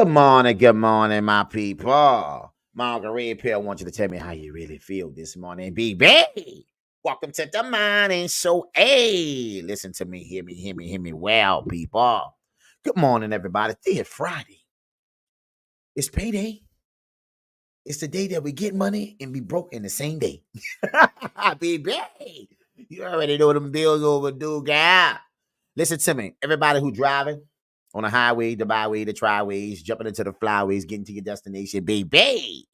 Good morning, my people. Marguerite Pill wants you to tell me how you really feel this morning, baby. Welcome to the morning show. Hey, listen to me, hear me well, people. Good morning, everybody. It's Friday. It's payday. It's the day that we get money and be broke in the same day. Baby, you already know them bills overdue, girl. Listen to me, everybody who driving on the highway, the byway, the triways, jumping into the flyways, getting to your destination, baby.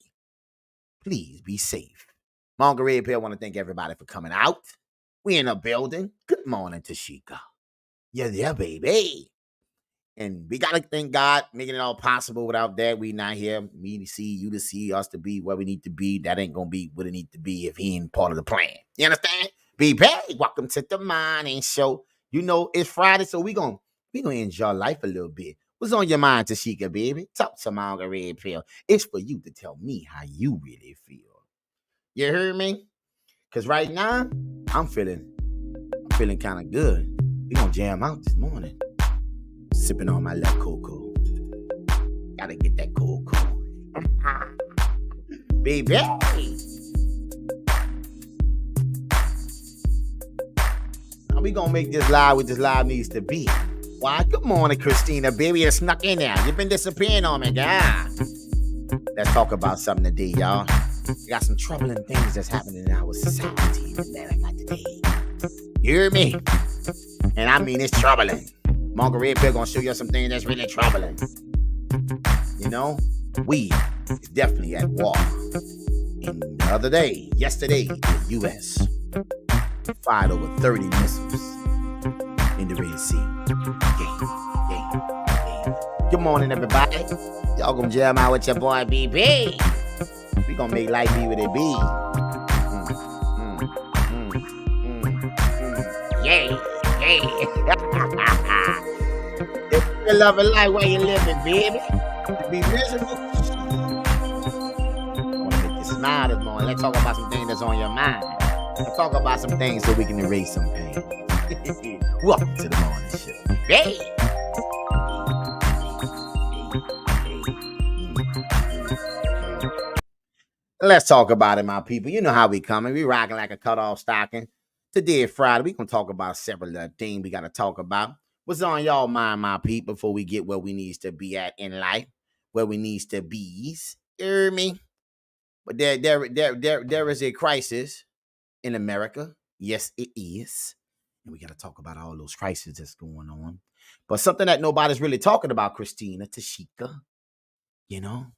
Please be safe. Marguerite Pill want to thank everybody for coming out. We in a building. Good morning, Tashika. Yeah, baby. And we gotta thank God making it all possible. Without that, we not here. Me to see, you to see, us to be where we need to be. That ain't gonna be what it need to be if he ain't part of the plan. You understand? Baby, welcome to the morning show. You know it's Friday, so we gonna enjoy life a little bit. What's on your mind, Tashika, baby? Talk to Marguerite Pill. It's for you to tell me how you really feel. You heard me? Cause right now, I'm feeling kind of good. We gonna jam out this morning. Sipping on my left cocoa. Gotta get that cocoa. Baby. Now we gonna make this live what this live needs to be. Why? Good morning, Christina, baby. You snuck in there. You've been disappearing on me, girl. Let's talk about something today, y'all. We got some troubling things that's happening in our society in America today. You hear me? And I mean it's troubling. Marguerite Pill gonna show you some things that's really troubling. You know, we is definitely at war. And the other day, yesterday, the U.S. fired over 30 missiles in the Red Sea. Yeah. Good morning, everybody. Y'all gonna jam out with your boy BB. We gonna make life be what it be. Yeah. If you love a life where you living, baby, to be miserable. I want to make you smile this morning. Let's talk about some things that's on your mind. Let's talk about some things so we can erase some pain. Welcome to the morning show. Hey. Let's talk about it, my people. You know how we coming. We rocking like a cut-off stocking. Today is Friday. We gonna talk about several things we gotta talk about. What's on y'all mind, my people, before we get where we needs to be at in life, where we needs to be. You hear me? But there is a crisis in America. Yes, it is. And we gotta talk about all those crises that's going on. But something that nobody's really talking about, Christina, Tashika, you know,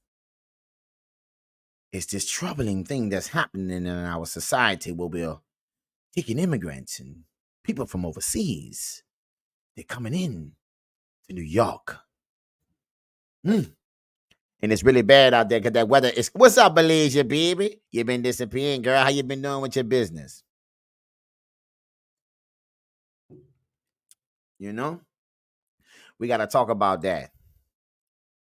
it's this troubling thing that's happening in our society where we're taking immigrants and people from overseas. They're coming in to New York. And it's really bad out there because that weather is... What's up, Malaysia, baby? You been disappearing, girl. How you been doing with your business? You know? We got to talk about that.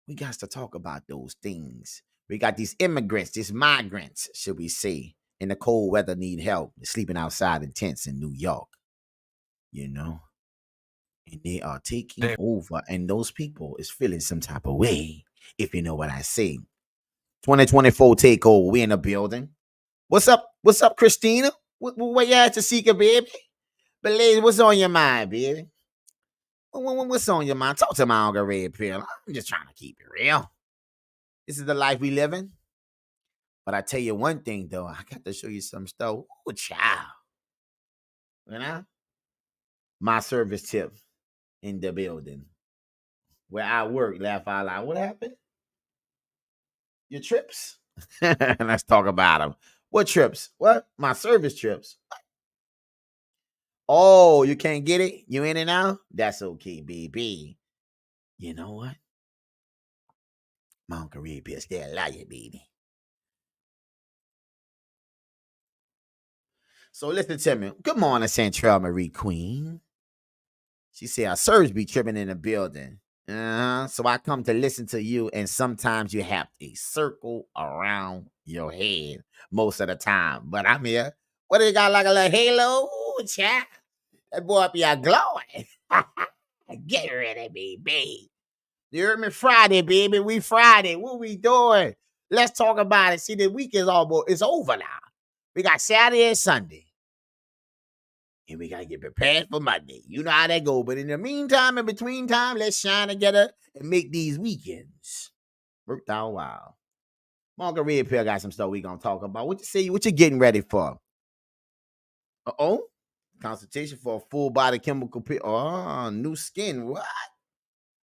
We got to talk about those things. We got these immigrants, these migrants, should we say, in the cold weather need help. They're sleeping outside in tents in New York. You know? And they are taking over, and those people is feeling some type of way, if you know what I say. 2024 takeover, we in the building. What's up? What's up, Christina? Where you at, Tashika, baby? Blaze, what's on your mind, baby? What's on your mind? Talk to my Uncle Red Pill. I'm just trying to keep it real. This is the life we living. But I tell you one thing, though. I got to show you some stuff. Ooh, child. You know? My service tip in the building where I work. Laugh out loud. What happened? Your trips? Let's talk about them. What trips? What? My service trips. Oh, you can't get it? You in and out? That's okay, baby. You know what? My Uncle Red Pill still love you, baby. So listen to me. Good morning, Central Marie Queen. She said, our serves be tripping in the building. So I come to listen to you, and sometimes you have a circle around your head most of the time. But I'm here. What do you got, like a little halo? Ooh, child. That boy up here glowing. Get ready, baby. You heard me? Friday, baby. We Friday. What we doing? Let's talk about it. See, the week is almost, it's over now. We got Saturday and Sunday. And we got to get prepared for Monday. You know how that go. But in the meantime, in between time, let's shine together and make these weekends. Worked out wild. Margarita Pill got some stuff we going to talk about. What you say? What you getting ready for? Uh-oh. Consultation for a full body chemical pill. Oh, new skin. What?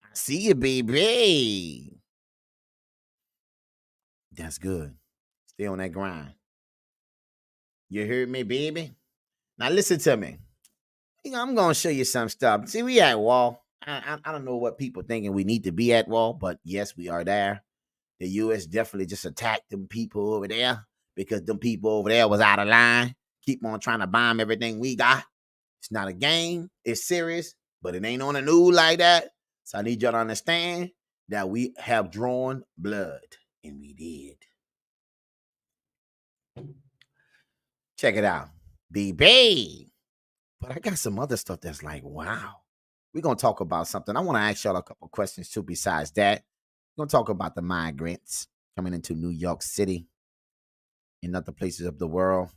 I see you, baby. That's good. Stay on that grind. You heard me, baby? Now listen to me. I'm gonna show you some stuff. See, we at Wall. I don't know what people thinking we need to be at Wall, but yes, we are there. The U.S. definitely just attacked them people over there because them people over there was out of line. Keep on trying to bomb everything we got. It's not a game. It's serious, but it ain't on the news like that. So I need y'all to understand that we have drawn blood, and we did. Check it out. BB. But I got some other stuff that's like, wow. We're going to talk about something. I want to ask y'all a couple questions too besides that. We're going to talk about the migrants coming into New York City and other places of the world.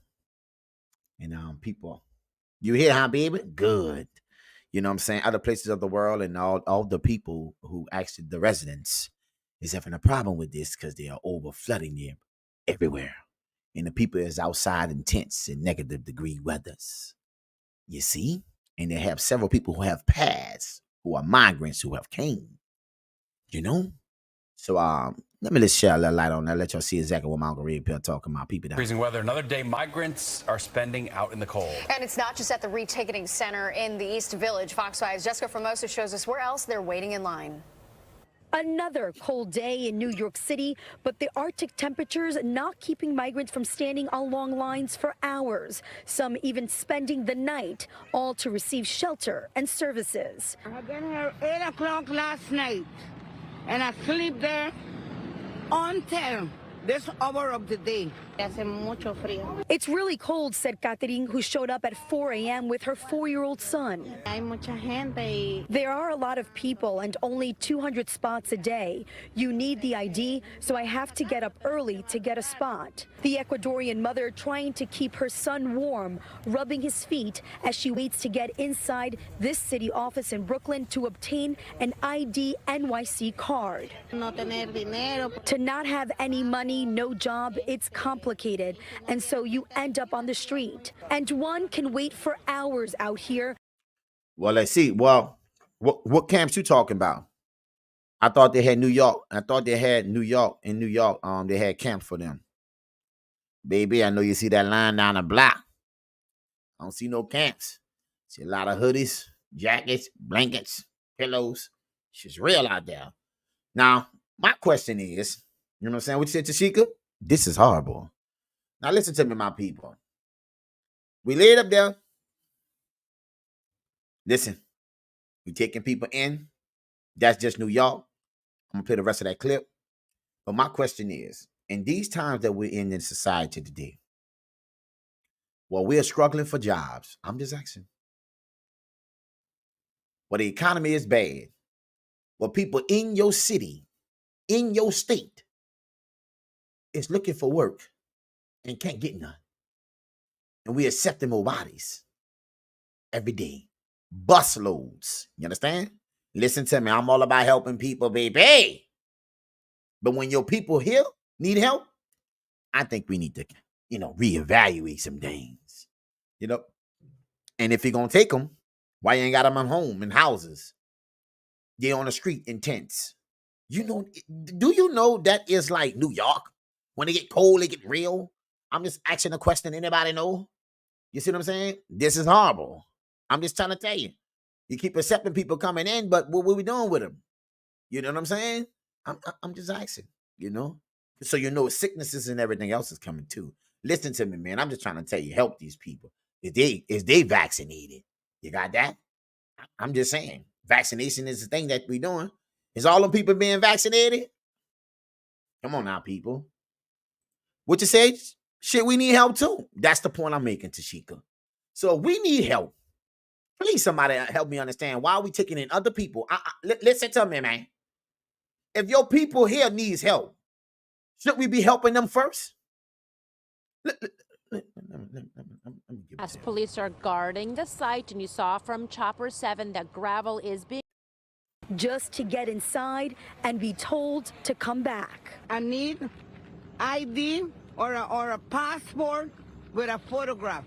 And people, you hear how, baby? Good. You know what I'm saying? Other places of the world and all the people who actually, the residents, is having a problem with this because they are over flooding them everywhere. And the people is outside in tents in negative-degree weathers. You see? And they have several people who have passed, who are migrants who have came. You know? So let me just share a little light on that. Let y'all see exactly what Margarita Pill talking about. People that freezing weather. Another day, migrants are spending out in the cold. And it's not just at the reticketing center in the East Village. Fox 5's Jessica Formosa shows us where else they're waiting in line. Another cold day in New York City, but the Arctic temperatures not keeping migrants from standing on long lines for hours. Some even spending the night, all to receive shelter and services. I've been here 8 o'clock last night, and I sleep there until this hour of the day. It's really cold, said Catherine, who showed up at 4 a.m. with her 4-year-old son. There are a lot of people and only 200 spots a day. You need the ID, so I have to get up early to get a spot. The Ecuadorian mother trying to keep her son warm, rubbing his feet as she waits to get inside this city office in Brooklyn to obtain an ID NYC card. To not have any money, no job, it's complicated, and so you end up on the street. And one can wait for hours out here. Well, let's see. Well, what camps you talking about? I thought they had New York. I thought they had New York. In New York, they had camps for them. Baby, I know you see that line down the block. I don't see no camps. See a lot of hoodies, jackets, blankets, pillows. It's real out there. Now, my question is, you know what I'm saying? What you said, Tashika? This is horrible. Now, listen to me, my people. We laid up there. Listen, we taking people in. That's just New York. I'm going to play the rest of that clip. But my question is, in these times that we're in society today, while we're struggling for jobs, I'm just asking. Well, the economy is bad. Well, people in your city, in your state, is looking for work and can't get none. And we accepting more bodies every day. Bus loads. You understand? Listen to me. I'm all about helping people, baby. But when your people here need help, I think we need to, reevaluate some things. And if you're going to take them, why you ain't got them at home in houses? They're on the street in tents. Do you know that is like New York? When it get cold, it get real. I'm just asking a question. Anybody know? You see what I'm saying? This is horrible. I'm just trying to tell you. You keep accepting people coming in, but what we doing with them? You know what I'm saying? I'm just asking, So sicknesses and everything else is coming too. Listen to me, man. I'm just trying to tell you, help these people. Is they vaccinated? You got that? I'm just saying. Vaccination is the thing that we doing. Is all them people being vaccinated? Come on now, people. What you say? Shit, we need help too. That's the point I'm making, Tashika. So if we need help, please somebody help me understand why are we taking in other people. Listen to me, man. If your people here needs help, should we be helping them first? Let me give it As to you. police are guarding the site, and you saw from Chopper 7 that gravel is being just to get inside and be told to come back. I need ID or a passport with a photograph.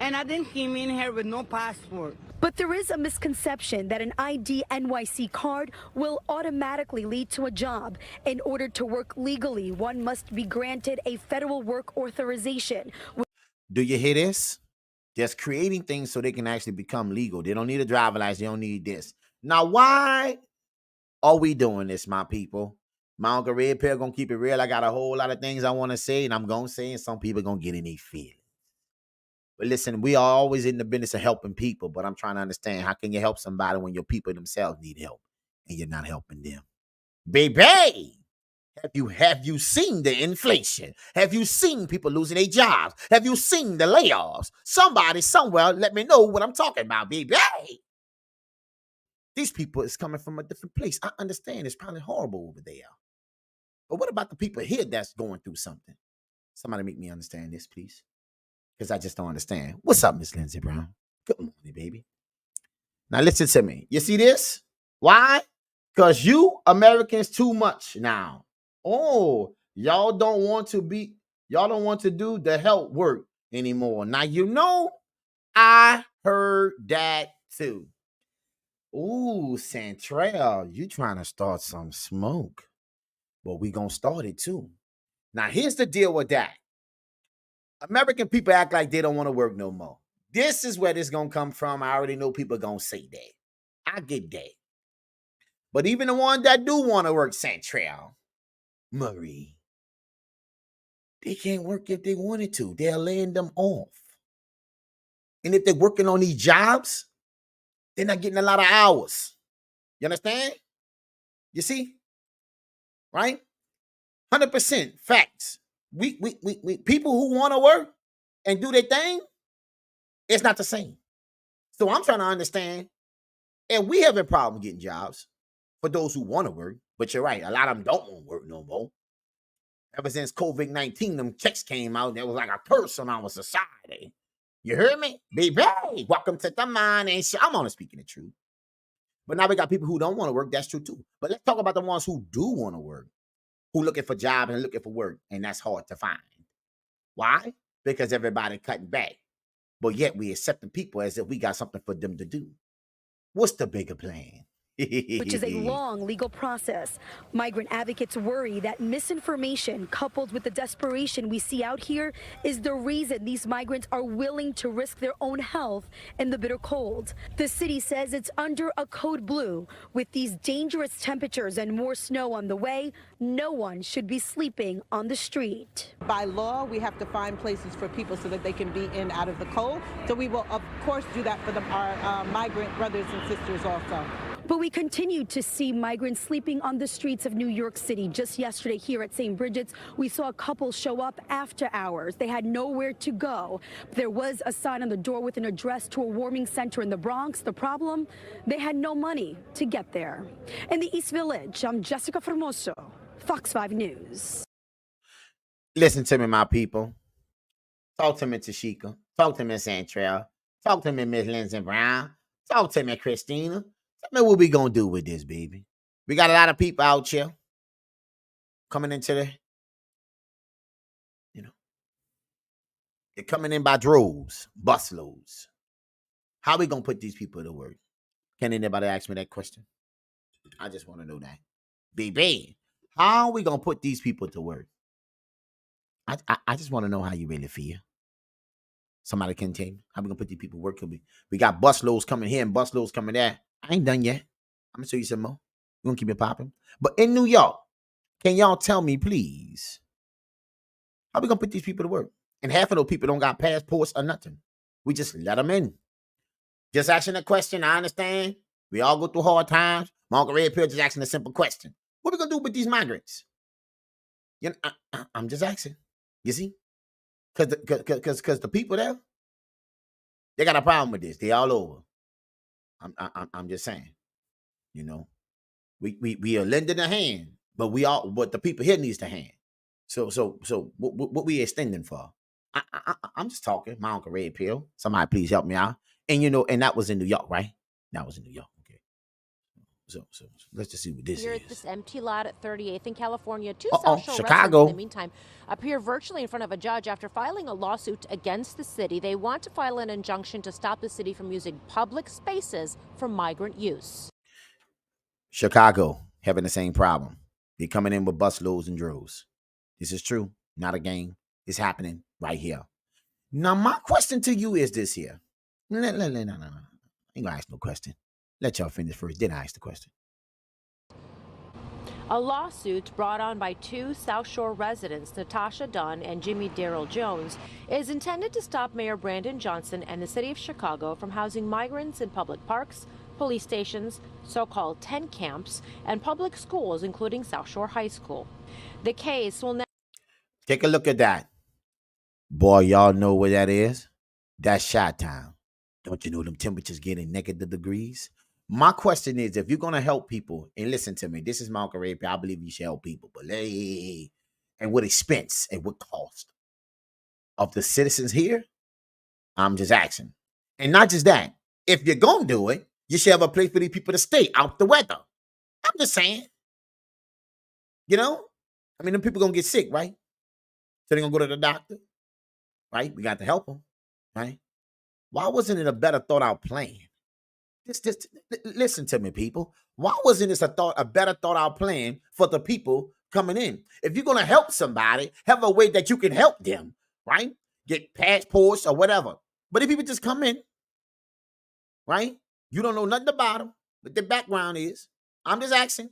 And I didn't come in here with no passport. But there is a misconception that an ID NYC card will automatically lead to a job. In order to work legally, one must be granted a federal work authorization. Do you hear this? Just creating things so they can actually become legal. They don't need a driver license. They don't need this. Now, why are we doing this, my people? My Uncle Red Pill gonna keep it real. I got a whole lot of things I want to say, and I'm gonna say, and some people gonna get in their feelings. But listen, we are always in the business of helping people, but I'm trying to understand, how can you help somebody when your people themselves need help and you're not helping them? Baby, have you seen the inflation? Have you seen people losing their jobs? Have you seen the layoffs? Somebody somewhere let me know what I'm talking about, baby. These people is coming from a different place. I understand it's probably horrible over there. But what about the people here that's going through something? Somebody make me understand this, please. Because I just don't understand. What's up, Miss Lindsey Brown? Good morning, baby. Now listen to me. You see this? Why? Because you Americans too much now. Oh, y'all don't want to do the help work anymore. Now, you know, I heard that too. Ooh, Santrell, you trying to start some smoke. But we gonna start it too. Now, here's the deal with that. American people act like they don't want to work no more. This is where this gonna come from. I already know people gonna say that. I get that. But even the ones that do want to work, Santrell, Marie, they can't work if they wanted to. They're laying them off. And if they're working on these jobs, they're not getting a lot of hours. You understand? You see? Right? 100% facts. We people who want to work and do their thing, it's not the same. So I'm trying to understand, and we have a problem getting jobs for those who want to work. But you're right, a lot of them don't want to work no more. Ever since COVID-19, them checks came out, there was like a curse on our society. You heard me? Baby, welcome to the morning show. I'm only speaking the truth. But now we got people who don't want to work. That's true too. But let's talk about the ones who do want to work, who looking for jobs and looking for work, and that's hard to find. Why? Because everybody cutting back. But yet we accepting people as if we got something for them to do. What's the bigger plan? Which is a long legal process. Migrant advocates worry that misinformation coupled with the desperation we see out here is the reason these migrants are willing to risk their own health in the bitter cold. The city says it's under a code blue. With these dangerous temperatures and more snow on the way, no one should be sleeping on the street. By law, we have to find places for people so that they can be in out of the cold. So we will, of course, do that for our migrant brothers and sisters also. But we continue to see migrants sleeping on the streets of New York City. Just yesterday here at St. Bridget's, we saw a couple show up after hours. They had nowhere to go. There was a sign on the door with an address to a warming center in the Bronx. The problem? They had no money to get there. In the East Village, I'm Jessica Formoso, Fox 5 News. Listen to me, my people. Talk to me, Tashika. Talk to me, Santrell. Talk to me, Miss Lindsey Brown. Talk to me, Christina. Tell me what we gonna do with this, baby. We got a lot of people out here coming into they're coming in by droves, busloads. How we gonna put these people to work? Can anybody ask me that question? I just want to know that. Baby, how are we gonna put these people to work? I just want to know how you really feel. Somebody can tell me how we gonna put these people to work. We got busloads coming here and busloads coming there. I ain't done yet. I'm gonna show you some more. We're gonna keep it popping. But in New York, can y'all tell me, please, how we gonna put these people to work? And half of those people don't got passports or nothing. We just let them in. Just asking a question. I understand. We all go through hard times. My Uncle Red Pill just asking a simple question. What we gonna do with these migrants? You know, I'm just asking. You see? Because the people there, they got a problem with this. They all over. I'm just saying, you know. We are lending a hand, but the people here needs the hand. So what we extending for? I'm just talking. My Uncle Red Pill. Somebody please help me out. And and that was in New York, right? That was in New York. Okay. So let's just see what this Here is. at this empty lot at 38th in California, two Uh-oh, South Shore Chicago. residents in the meantime appear virtually in front of a judge after filing a lawsuit against the city. They want to file an injunction to stop the city from using public spaces for migrant use. Chicago having the same problem. They're coming in with busloads and droves. This is true, not a game. It's happening right here. Now, my question to you is this here. No. I ain't gonna ask no question. Let y'all finish first, then I ask the question. A lawsuit brought on by two South Shore residents, Natasha Dunn and Jimmy Darrell Jones, is intended to stop Mayor Brandon Johnson and the city of Chicago from housing migrants in public parks, police stations, so-called tent camps, and public schools, including South Shore High School. The case will now... Take a look at that. Boy, y'all know where that is? That's Chi-Town. Don't you know them temperatures getting negative degrees? My question is, if you're going to help people, and listen to me, this is Malcolm Ray, I believe you should help people, but and what expense and what cost of the citizens here, I'm just asking. And not just that, if you're going to do it, you should have a place for these people to stay out the weather. I'm just saying. I mean, them people going to get sick, right? So they're going to go to the doctor, right? We got to help them, right? Why wasn't it a better thought out plan? Just listen to me, people. Why wasn't this a better thought out plan for the people coming in? If you're going to help somebody, have a way that you can help them, right? Get passports or whatever. But if people just come in, right? You don't know nothing about them, what their background is. I'm just asking.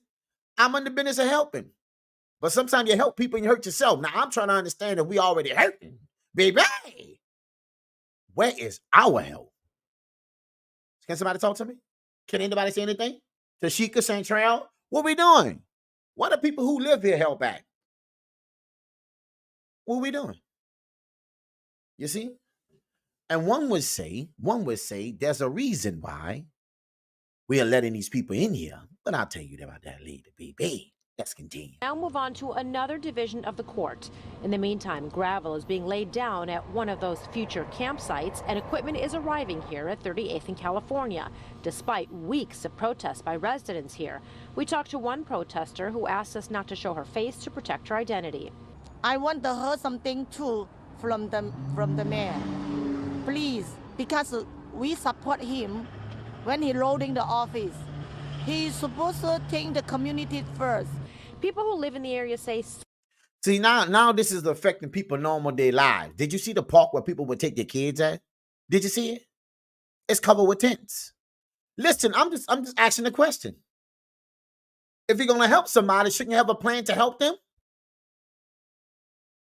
I'm in the business of helping. But sometimes you help people and you hurt yourself. Now, I'm trying to understand that we already hurting. Baby, where is our help? Can somebody talk to me? Can anybody say anything? Tashika, Santrell, what we doing? What do people who live here help at? What are we doing? You see? And one would say there's a reason why we are letting these people in here. But I'll tell you about that later, baby. Let's continue. Now move on to another division of the court. In the meantime, gravel is being laid down at one of those future campsites, and equipment is arriving here at 38th in California, despite weeks of protests by residents here. We talked to one protester who asked us not to show her face to protect her identity. I want to hear something too from the mayor, please, because we support him when he loading the office. He's supposed to think the community first. People who live in the area say... See, now this is affecting people's normal day lives. Did you see the park where people would take their kids at? Did you see it? It's covered with tents. Listen, I'm just asking the question. If you're going to help somebody, shouldn't you have a plan to help them?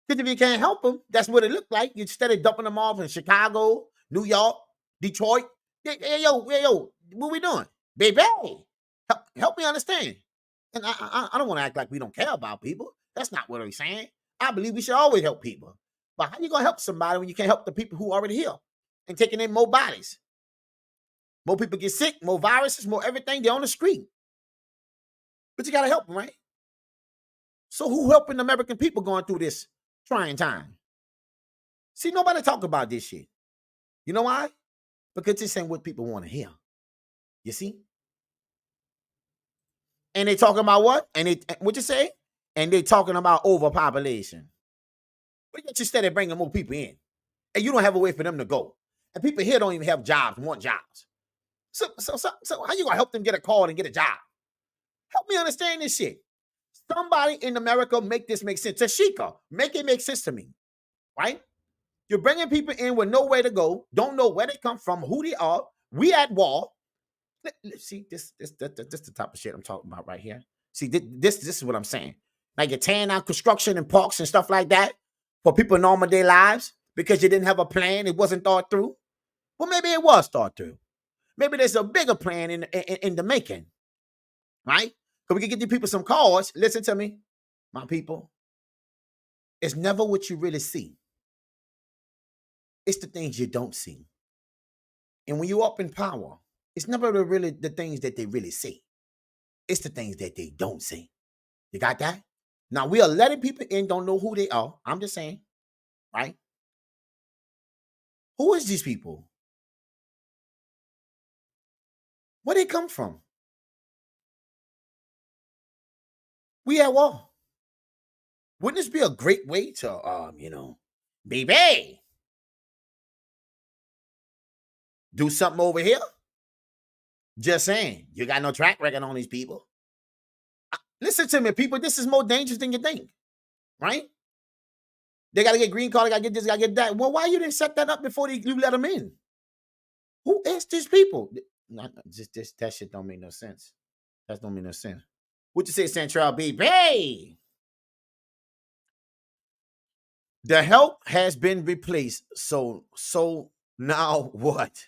Because if you can't help them, that's what it looked like. Instead of dumping them off in Chicago, New York, Detroit. Hey, yo, what we doing? Baby, help me understand. And I don't want to act like we don't care about people. That's not what I'm saying. I believe we should always help people. But how you going to help somebody when you can't help the people who are already here and taking in more bodies? More people get sick, more viruses, more everything. They're on the street. But you got to help them, right? So who helping the American people going through this trying time? See, nobody talk about this shit. You know why? Because this ain't what people want to hear. You see? And they talking about what? And what you say? And they talking about overpopulation. But yet you steady bringing more people in. And you don't have a way for them to go. And people here don't even have jobs, want jobs. So how you going to help them get a call and get a job? Help me understand this shit. Somebody in America make this make sense. Tashika, make it make sense to me. Right? You're bringing people in with nowhere to go, don't know where they come from, who they are. We at war. See, this the type of shit I'm talking about right here. See, this is what I'm saying. Like you're tearing out construction and parks and stuff like that for people in normal day lives because you didn't have a plan. It wasn't thought through. Well, maybe it was thought through. Maybe there's a bigger plan in the making, right? Because we can get these people some cars. Listen to me, my people. It's never what you really see. It's the things you don't see. And when you're up in power, it's never really the things that they really see. It's the things that they don't say. You got that? Now, we are letting people in, don't know who they are. I'm just saying, right? Who is these people? Where they come from? We at war. Wouldn't this be a great way to, baby, do something over here? Just saying, you got no track record on these people. Listen to me, people. This is more dangerous than you think, right? They got to get green card. They got to get this, got to get that. Well, why you didn't set that up before you let them in? Who is these people? That shit don't make no sense. That don't make no sense. What you say, Central BB? The help has been replaced. So now what?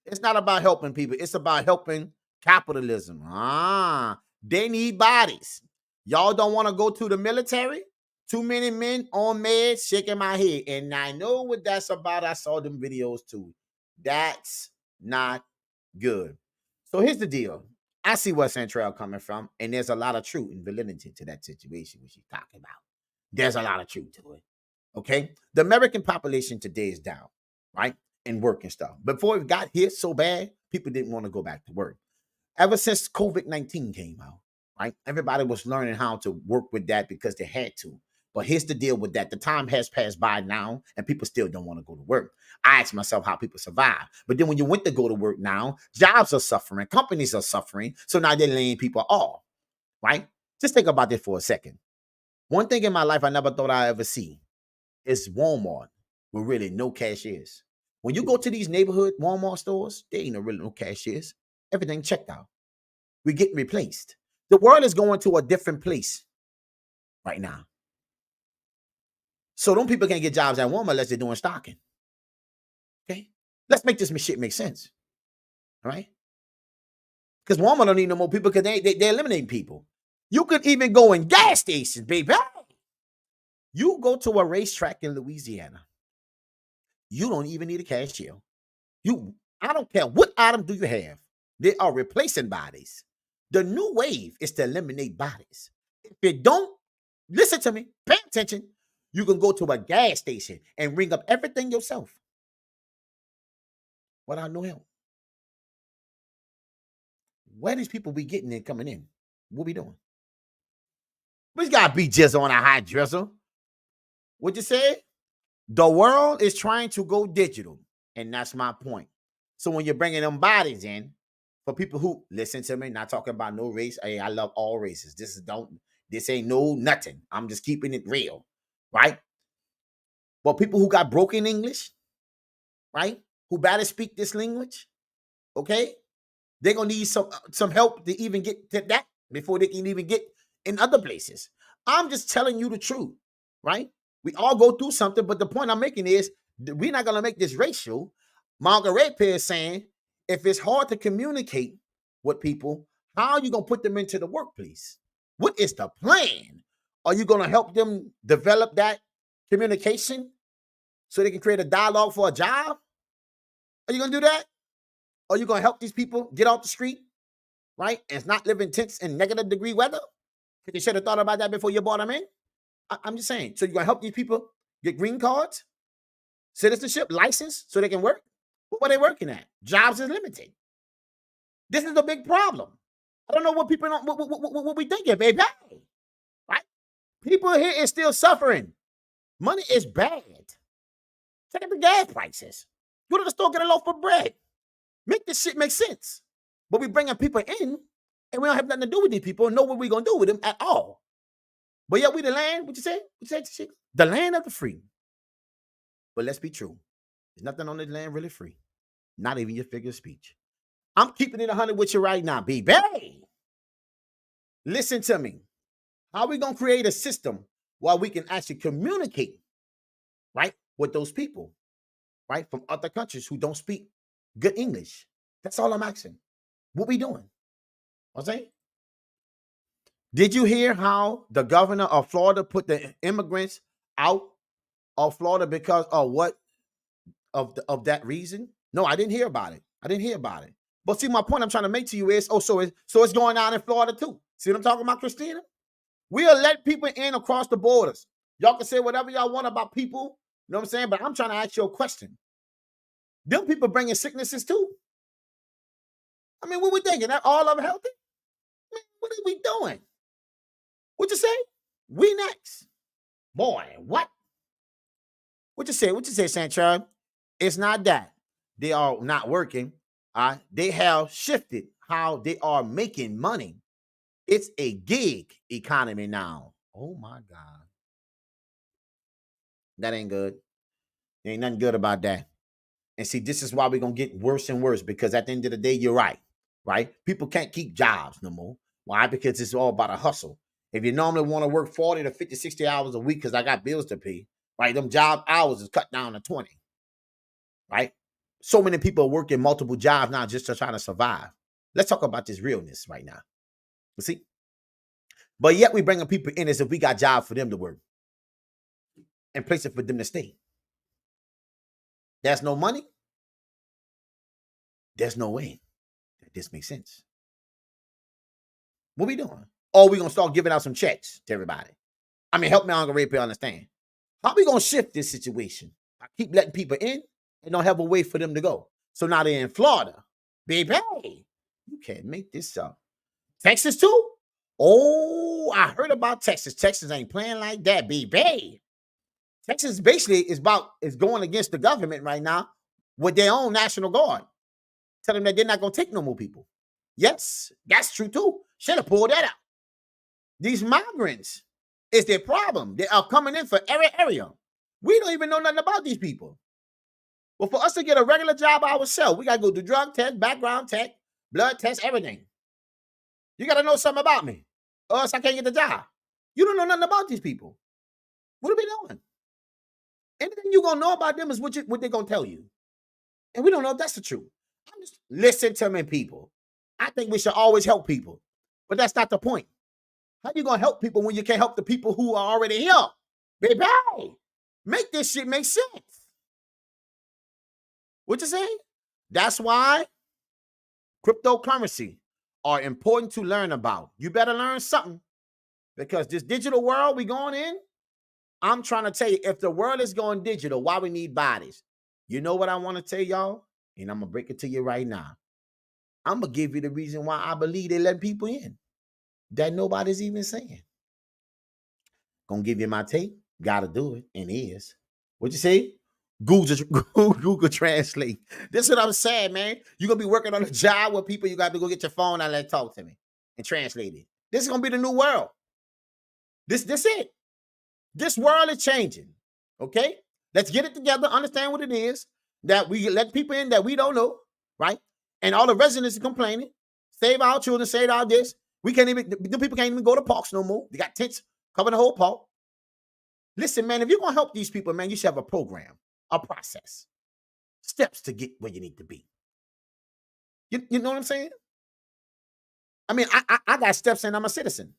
It's not about helping people. It's about helping capitalism. They need bodies. Y'all don't want to go to the military? Too many men on meds shaking my head. And I know what that's about. I saw them videos too. That's not good. So here's the deal. I see where Central coming from. And there's a lot of truth and validity to that situation which she's talking about. There's a lot of truth to it. Okay? The American population today is down, right? And work and stuff. Before it got hit so bad, people didn't want to go back to work. Ever since COVID-19 came out, right? Everybody was learning how to work with that because they had to. But here's the deal with that. The time has passed by now, and people still don't want to go to work. I ask myself how people survive. But then when you went to go to work now, jobs are suffering, companies are suffering. So now they're laying people off, right? Just think about this for a second. One thing in my life I never thought I'd ever see is Walmart with really no cashiers. When you go to these neighborhood Walmart stores, there ain't really no cashiers. Everything checked out. We're getting replaced. The world is going to a different place right now. So them people can't get jobs at Walmart unless they're doing stocking. Okay? Let's make this shit make sense. All right? Because Walmart don't need no more people because they're eliminating people. You could even go in gas stations, baby. You go to a racetrack in Louisiana. You don't even need a cashier. I don't care what item do you have. They are replacing bodies. The new wave is to eliminate bodies. If you don't, listen to me, pay attention. You can go to a gas station and ring up everything yourself without no help. Where these people be getting in coming in? What we doing? We got to be just on a high drizzle. What you say? The world is trying to go digital, and that's my point. So when you're bringing them bodies in, for people who listen to me, not talking about no race. Hey, I love all races. This ain't no nothing. I'm just keeping it real, right? But people who got broken English, right? Who better speak this language, okay? They're gonna need some help to even get to that before they can even get in other places. I'm just telling you the truth, right? We all go through something, but the point I'm making is we're not gonna make this racial. Margaret Pierre is saying, if it's hard to communicate with people, how are you going to put them into the workplace? What is the plan? Are you going to help them develop that communication so they can create a dialogue for a job? Are you going to do that? Are you going to help these people get off the street, right? And not live in tents in negative degree weather? Because you should have thought about that before you brought them in. I'm just saying. So you're going to help these people get green cards, citizenship, license, so they can work? What are they working at? Jobs is limited. This is a big problem. I don't know what people don't, what we thinking, baby. Right? People here is still suffering. Money is bad. Check out the gas prices. Go to the store, get a loaf of bread. Make this shit make sense. But we bringing people in, and we don't have nothing to do with these people and know what we're going to do with them at all. But yeah, we the land, what you say? The land of the free. But let's be true. There's nothing on this land really free. Not even your figure of speech. I'm keeping it 100 with you right now, baby. Listen to me. How are we going to create a system where we can actually communicate, right, with those people, right, from other countries who don't speak good English? That's all I'm asking. What we doing? What's that? Did you hear how the governor of Florida put the immigrants out of Florida because of what? Of that reason? No, I didn't hear about it. But see, my point I'm trying to make to you is, so it's going on in Florida too. See what I'm talking about, Christina? We'll let people in across the borders. Y'all can say whatever y'all want about people. You know what I'm saying? But I'm trying to ask you a question. Them people bringing sicknesses too. I mean, what we thinking? That all of them healthy? I mean, what are we doing? What you say? We next. Boy, what? What you say? What you say, Sancho? It's not that they are not working. They have shifted how they are making money. It's a gig economy now. Oh my God. That ain't good. There ain't nothing good about that. And see, this is why we're going to get worse and worse, because at the end of the day, you're right. People can't keep jobs no more. Why? Because it's all about a hustle. If you normally want to work 40 to 50, 60 hours a week because I got bills to pay, right? Them job hours is cut down to 20, right? So many people are working multiple jobs now just to try to survive. Let's talk about this realness right now. You see? But yet we bringing people in as if we got jobs for them to work and places for them to stay. There's no money. There's no way that this makes sense. What we doing? Or we going to start giving out some checks to everybody? I mean, help me, Uncle Ray, understand. How we going to shift this situation? I keep letting people in and don't have a way for them to go. So now they're in Florida. Baby, you can't make this up. Texas too? Oh, I heard about Texas. Texas ain't playing like that, baby. Texas basically is going against the government right now with their own National Guard. Tell them that they're not going to take no more people. Yes, that's true too. Should have pulled that out. These migrants is their problem. They are coming in for every area. We don't even know nothing about these people. But for us to get a regular job ourselves, we got to go do drug test, background check, blood test, everything. You got to know something about me, or else I can't get the job. You don't know nothing about these people. What are we doing? Anything you're going to know about them is what they're going to tell you. And we don't know if that's the truth. Listen to me, people. I think we should always help people. But that's not the point. How you going to help people when you can't help the people who are already here? Baby, make this shit make sense. What you say? That's why cryptocurrency are important to learn about. You better learn something, because this digital world we going in, I'm trying to tell you, if the world is going digital, why we need bodies? You know what I want to tell y'all? And I'm going to break it to you right now. I'm going to give you the reason why I believe they let people in that nobody's even saying. Going to give you my take. Got to do it. And is. What you say? Google Translate. This is what I'm saying, man. You're going to be working on a job with people. You got to go get your phone and let talk to me and translate it. This is going to be the new world. This it. This world is changing. Okay? Let's get it together. Understand what it is. That we let people in that we don't know. Right? And all the residents are complaining. Save our children. Save our this. The people can't even go to parks no more. They got tents covering the whole park. Listen, man, if you're going to help these people, man, you should have a program, a process, steps to get where you need to be. You know what I'm saying? I mean, I got steps and I'm a citizen,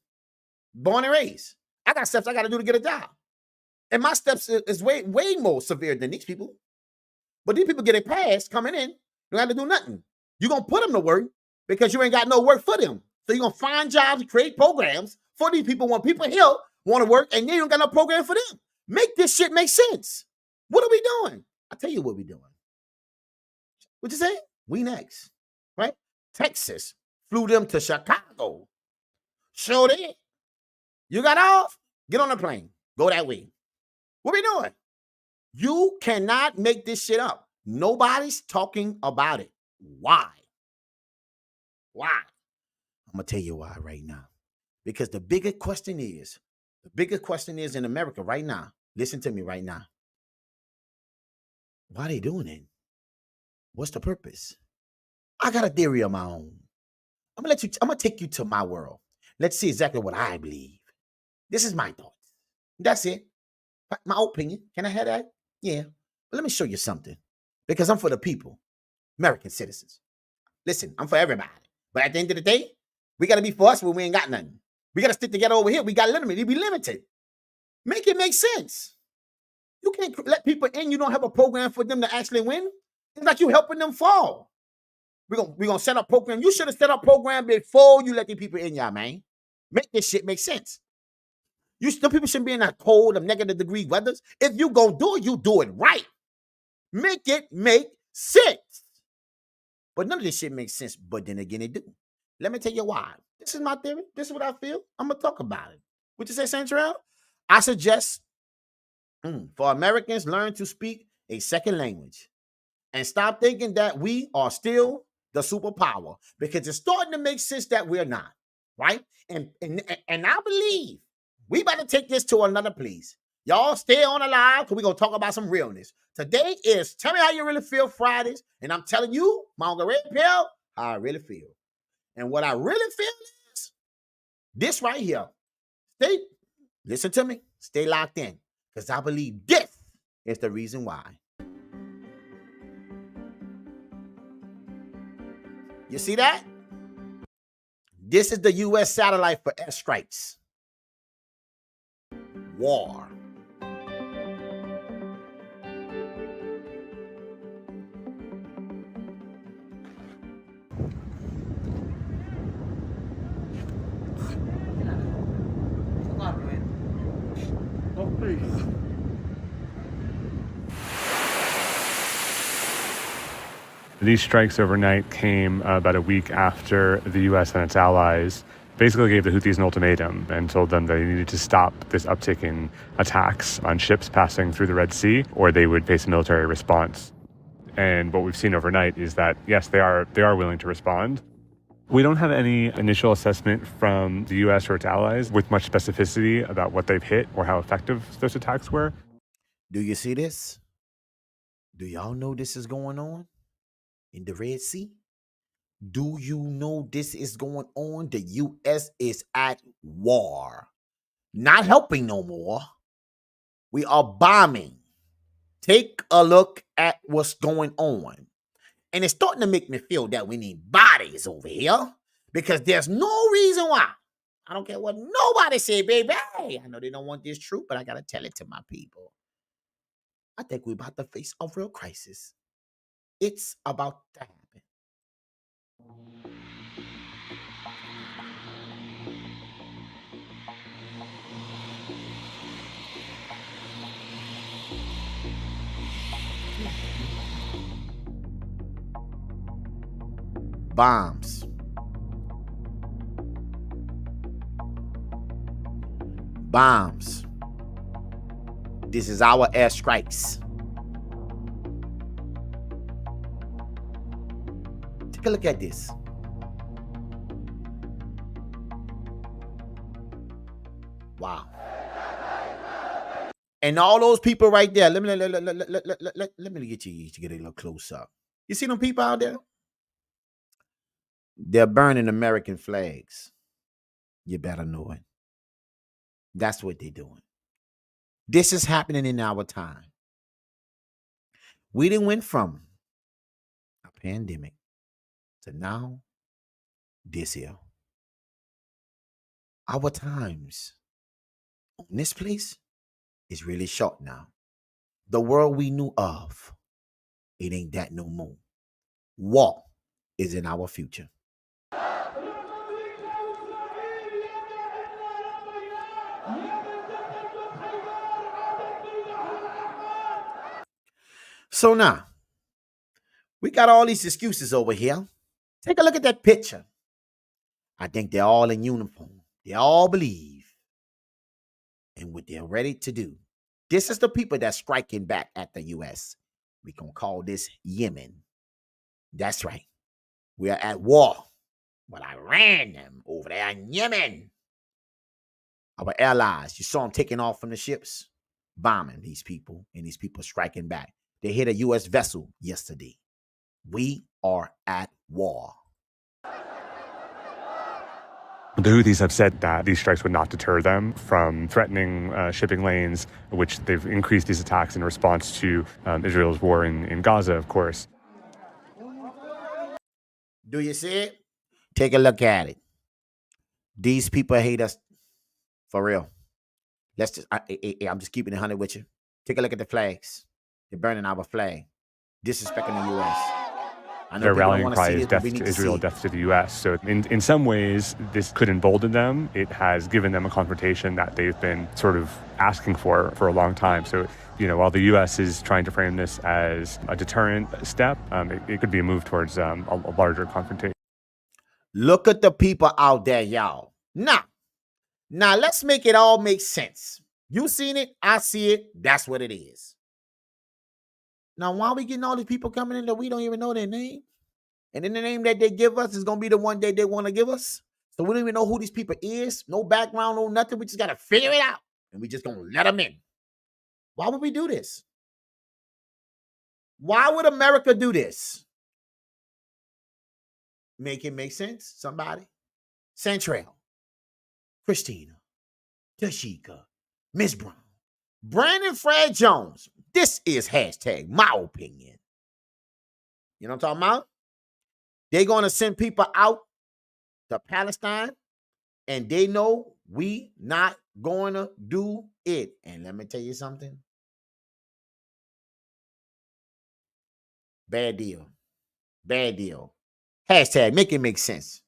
born and raised. I got steps I got to do to get a job. And my steps is way more severe than these people. But these people getting passed, coming in, don't have to do nothing. You're going to put them to work because you ain't got no work for them. So you're going to find jobs, create programs for these people. When people here want to work and you don't got no program for them. Make this shit make sense. What are we doing? I'll tell you what we're doing. What you say? We next, right? Texas flew them to Chicago. Sure did. You got off? Get on the plane. Go that way. What we doing? You cannot make this shit up. Nobody's talking about it. Why? Why? I'm going to tell you why right now. Because the bigger question is in America right now, listen to me right now. Why are they doing it? What's the purpose? I got a theory of my own. I'm going to take you to my world. Let's see exactly what I believe. This is my thoughts. That's it. My opinion. Can I have that? Yeah. But let me show you something. Because I'm for the people. American citizens. Listen, I'm for everybody. But at the end of the day, we got to be for us when we ain't got nothing. We got to stick together over here. We got limited. We limited. Make it make sense. You can't let people in. You don't have a program for them to actually win. It's like you helping them fall. We're gonna set up program. You should have set up program before you let the people in, y'all, man. Make this shit make sense. The people shouldn't be in that cold of negative degree weathers. If you gonna do it, you do it right. Make it make sense. But none of this shit makes sense. But then again, it do. Let me tell you why. This is my theory. This is what I feel. I'm gonna talk about it. What you say, Central? I suggest for Americans learn to speak a second language and stop thinking that we are still the superpower, because it's starting to make sense that we're not, right? And I believe we better take this to another place. Y'all stay on the live because we're going to talk about some realness. Today is Tell Me How You Really Feel Fridays, and I'm telling you, Margaret Pill, how I really feel. And what I really feel is this right here. Listen to me. Stay locked in, because I believe this is the reason why. You see that? This is the U.S. satellite for airstrikes. War. These strikes overnight came about a week after the U.S. and its allies basically gave the Houthis an ultimatum and told them they needed to stop this uptick in attacks on ships passing through the Red Sea, or they would face a military response. And what we've seen overnight is that, yes, they are willing to respond. We don't have any initial assessment from the U.S. or its allies with much specificity about what they've hit or how effective those attacks were. Do you see this? Do y'all know this is going on in the Red Sea? Do you know this is going on? The U.S. is at war. Not helping no more. We are bombing. Take a look at what's going on. And it's starting to make me feel that we need bodies over here, because there's no reason why. I don't care what nobody say, baby. I know they don't want this truth, but I got to tell it to my people. I think we're about to face a real crisis. It's about to happen. Bombs. Bombs. This is our airstrikes. Take a look at this. Wow. And all those people right there, let me get you to get a little close up. You see them people out there? They're burning American flags. You better know it. That's what they're doing. This is happening in our time. We didn't went from a pandemic to now this here. Our times on this place is really short now. The world we knew of, it ain't that no more. War is in our future. So now, we got all these excuses over here. Take a look at that picture. I think they're all in uniform. They all believe in what they're ready to do. This is the people that's striking back at the U.S. We're going to call this Yemen. That's right. We are at war. But I ran them over there in Yemen. Our allies, you saw them taking off from the ships, bombing these people, and these people striking back. They hit a U.S. vessel yesterday. We are at war. The Houthis have said that these strikes would not deter them from threatening shipping lanes, which they've increased these attacks in response to Israel's war in Gaza, of course. Do you see it? Take a look at it. These people hate us for real. I'm just keeping it 100 with you. Take a look at the flags. They're burning our flag. Disrespecting the U.S. I know their people don't rallying wanna cry see is it, but death we to need to Israel, see it. death to the U.S. So in some ways, this could embolden them. It has given them a confrontation that they've been sort of asking for a long time. So, while the U.S. is trying to frame this as a deterrent step, it could be a move towards a larger confrontation. Look at the people out there, y'all. Now, let's make it all make sense. You seen it, I see it, that's what it is. Now, why are we getting all these people coming in that we don't even know their name? And then the name that they give us is going to be the one that they want to give us. So we don't even know who these people is. No background, no nothing. We just got to figure it out. And we just going to let them in. Why would we do this? Why would America do this? Make it make sense, somebody? Central, Christina, Tashika, Miss Brown, Brandon Fred Jones. This is hashtag my opinion. You know what I'm talking about? They're going to send people out to Palestine, and they know we not going to do it. And let me tell you something. Bad deal. Bad deal. Hashtag make it make sense.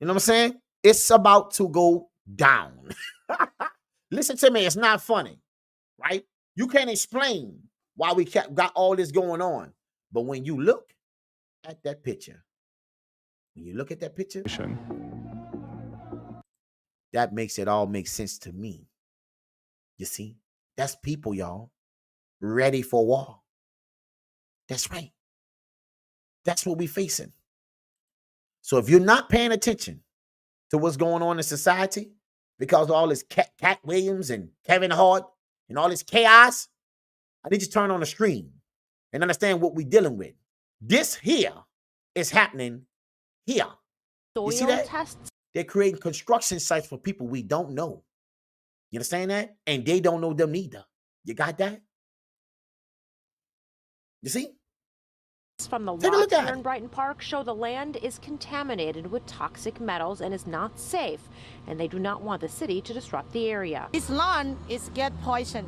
You know what I'm saying? It's about to go down. Listen to me. It's not funny, right? You can't explain why we got all this going on. But when you look at that picture, that makes it all make sense to me. You see? That's people, y'all, ready for war. That's right. That's what we're facing. So if you're not paying attention to what's going on in society because of all this Cat Williams and Kevin Hart and all this chaos, I need you to turn on the screen and understand what we're dealing with. This here is happening here. You see that? They're creating construction sites for people we don't know. You understand that? And they don't know them neither. You got that? You see? From the lots here in Brighton Park show the land is contaminated with toxic metals and is not safe, and they do not want the city to disrupt the area. This land is get poisoned.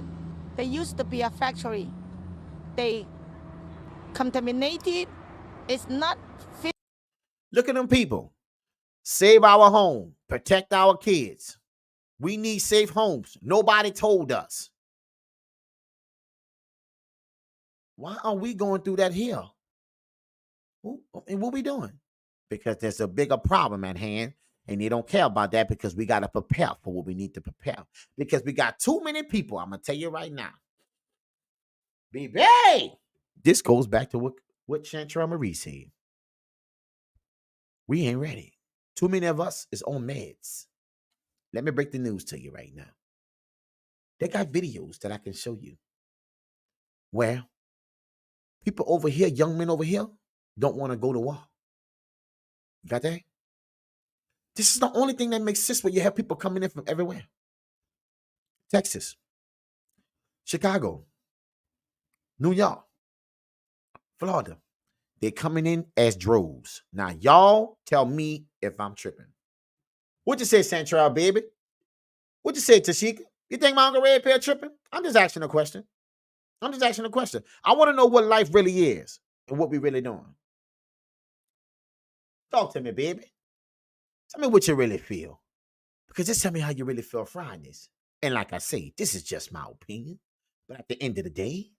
They used to be a factory. They contaminated. It's not fit. Look at them people. Save our home. Protect our kids. We need safe homes. Nobody told us. Why are we going through that here? And what we doing? Because there's a bigger problem at hand, and they don't care about that because we got to prepare for what we need to prepare. Because we got too many people. I'm going to tell you right now. Baby, this goes back to what Chantrell Marie said. We ain't ready. Too many of us is on meds. Let me break the news to you right now. They got videos that I can show you where people over here, young men over here, don't want to go to war. You got that? This is the only thing that makes sense when you have people coming in from everywhere. Texas, Chicago, New York, Florida. They're coming in as droves. Now, y'all tell me if I'm tripping. What you say, Central, baby? What you say, Tashika? You think my Uncle Red Pill tripping? I'm just asking a question. I want to know what life really is and what we really doing. Talk to me, baby. Tell me what you really feel. Because just tell me how you really feel frying this. And like I say, this is just my opinion. But at the end of the day,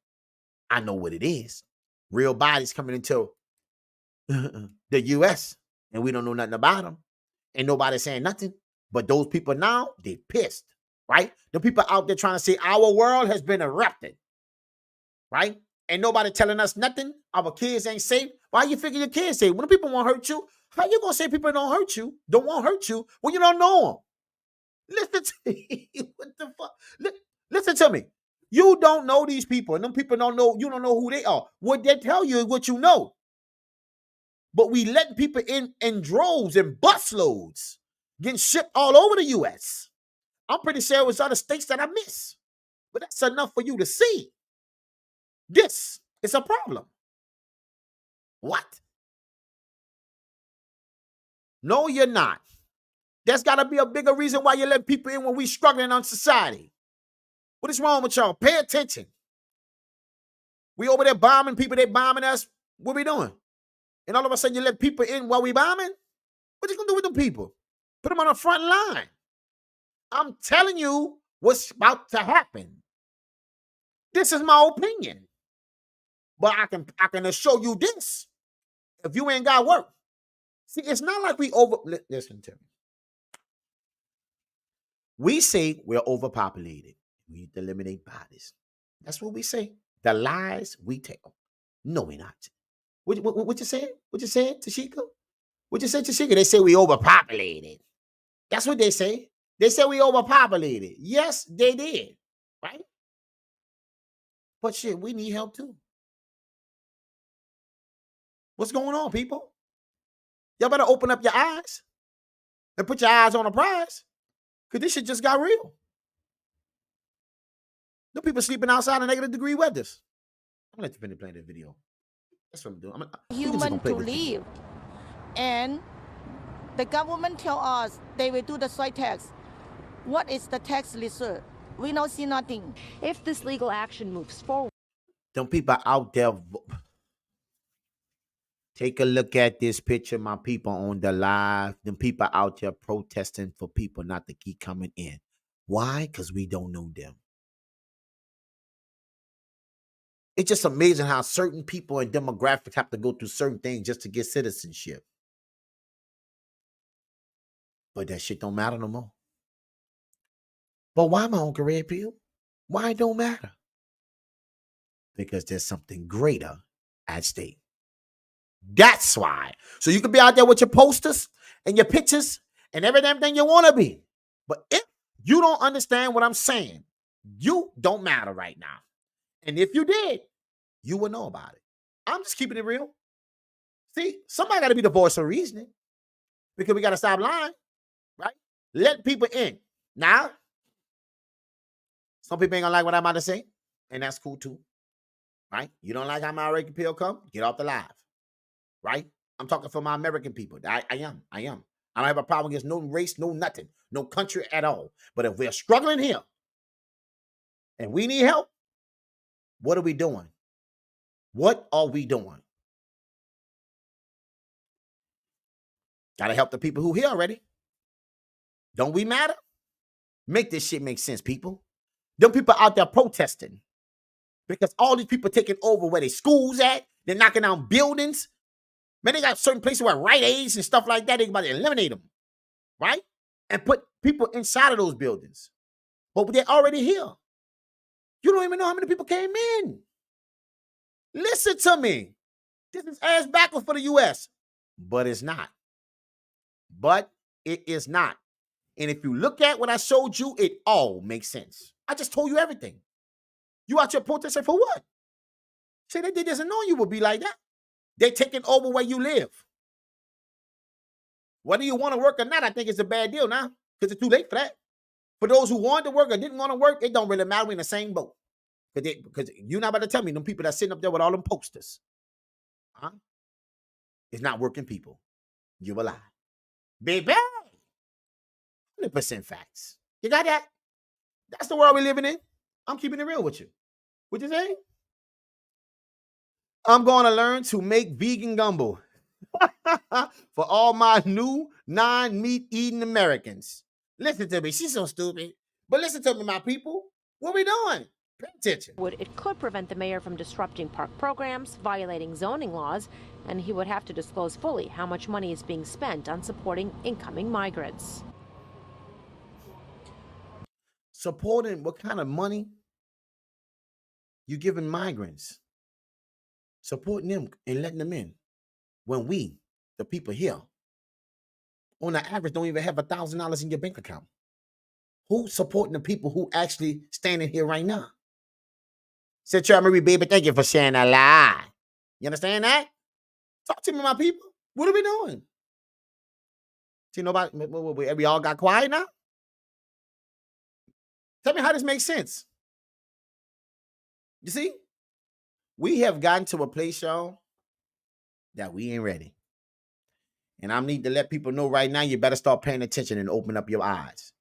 I know what it is. Real bodies coming into the U.S. and we don't know nothing about them. Ain't nobody saying nothing. But those people now, they pissed, right? The people out there trying to say our world has been erupted, right? Ain't nobody telling us nothing. Our kids ain't safe. Why you figure your kids safe? When the people won't hurt you, how you gonna say people don't hurt you, don't want to hurt you when you don't know them? Listen to me. What the fuck? Listen to me. You don't know these people, and them people don't know. You don't know who they are. What they tell you is what you know. But we letting people in droves and busloads, getting shipped all over the U.S. I'm pretty sure it was other states that I miss, but that's enough for you to see. This is a problem. What? No, you're not. There's got to be a bigger reason why you let people in when we struggling on society. What is wrong with y'all? Pay attention. We over there bombing people, they bombing us. What we doing? And all of a sudden you let people in while we bombing? What you gonna do with them people? Put them on the front line. I'm telling you what's about to happen. This is my opinion. But I can assure you this. If you ain't got work. See, it's not like we listen to me. We say we're overpopulated. We need to eliminate bodies. That's what we say. The lies we tell. No, we're not. What you said? What you said, Tashika? What you said, Tashika? They say we overpopulated. That's what they say. They say we overpopulated. Yes, they did. Right? But shit, we need help too. What's going on, people? Y'all better open up your eyes and put your eyes on the prize. Because this shit just got real. The people sleeping outside in -degree weathers. I'm going to let you finish playing this video. That's what I'm doing. Human to live. And the government tell us they will do the soy tax. What is the tax reserve? We don't see nothing. If this legal action moves forward, Them people out there. Take a look at this picture, my people on the live. Them people out there protesting for people not to keep coming in. Why? Because we don't know them. It's just amazing how certain people and demographics have to go through certain things just to get citizenship. But that shit don't matter no more. But why, my Uncle Red Pill? Why it don't matter? Because there's something greater at stake. That's why. So you can be out there with your posters and your pictures and every damn thing you want to be. But if you don't understand what I'm saying, you don't matter right now. And if you did, you would know about it. I'm just keeping it real. See, somebody got to be the voice of reasoning because we got to stop lying, right? Let people in. Now, some people ain't going to like what I'm about to say, and that's cool too, right? You don't like how my Red Pill come? Get off the live. Right? I'm talking for my American people. I am. I don't have a problem against no race, no nothing, no country at all. But if we're struggling here and we need help, what are we doing? What are we doing? Gotta help the people who here already. Don't we matter? Make this shit make sense, people. Them people out there protesting because all these people taking over where their schools at. They're knocking down buildings. Man, they got certain places where Rite Aids and stuff like that, they about to eliminate them, right? And put people inside of those buildings. But they're already here. You don't even know how many people came in. Listen to me. This is ass backwards for the U.S. But it's not. But it is not. And if you look at what I showed you, it all makes sense. I just told you everything. You out here protesting for what? Say they doesn't know you would be like that. They're taking over where you live. Whether you want to work or not, I think it's a bad deal now because it's too late for that. For those who wanted to work or didn't want to work, it don't really matter. We're in the same boat. Because you're not about to tell me them people that's sitting up there with all them posters. Huh? It's not working people. You a lie. Baby. 100% facts. You got that? That's the world we're living in. I'm keeping it real with you. What you say? I'm going to learn to make vegan gumbo for all my new non-meat eating Americans. Listen to me. She's so stupid. But listen to me, my people. What we doing? Pay attention. it could prevent the mayor from disrupting park programs, violating zoning laws, and he would have to disclose fully how much money is being spent on supporting incoming migrants. Supporting what kind of money you giving migrants? Supporting them and letting them in when we, the people here, on the average don't even have $1,000 in your bank account. Who's supporting the people who actually standing here right now? Said, Marie, baby, thank you for sharing that lie. You understand that? Talk to me, my people. What are we doing? See, nobody, we all got quiet now? Tell me how this makes sense. You see? We have gotten to a place, y'all, that we ain't ready. And I need to let people know right now, you better start paying attention and open up your eyes.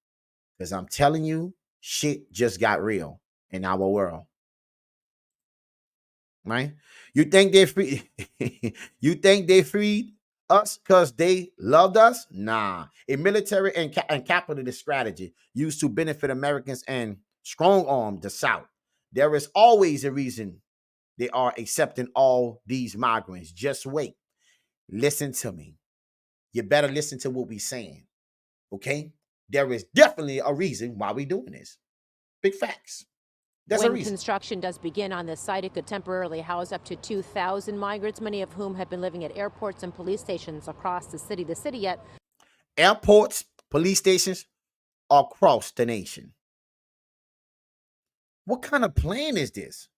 Because I'm telling you, shit just got real in our world. right? You think they free? You think they freed us because they loved us? Nah. A military and capitalist strategy used to benefit Americans and strong arm the South. There is always a reason they are accepting all these migrants. Just wait. Listen to me. You better listen to what we're saying. Okay? There is definitely a reason why we're doing this. Big facts. There's a When reason. construction does begin on this site, it could temporarily house up to 2,000 migrants, many of whom have been living at airports and police stations across the city. The city yet Airports, police stations across the nation. What kind of plan is this?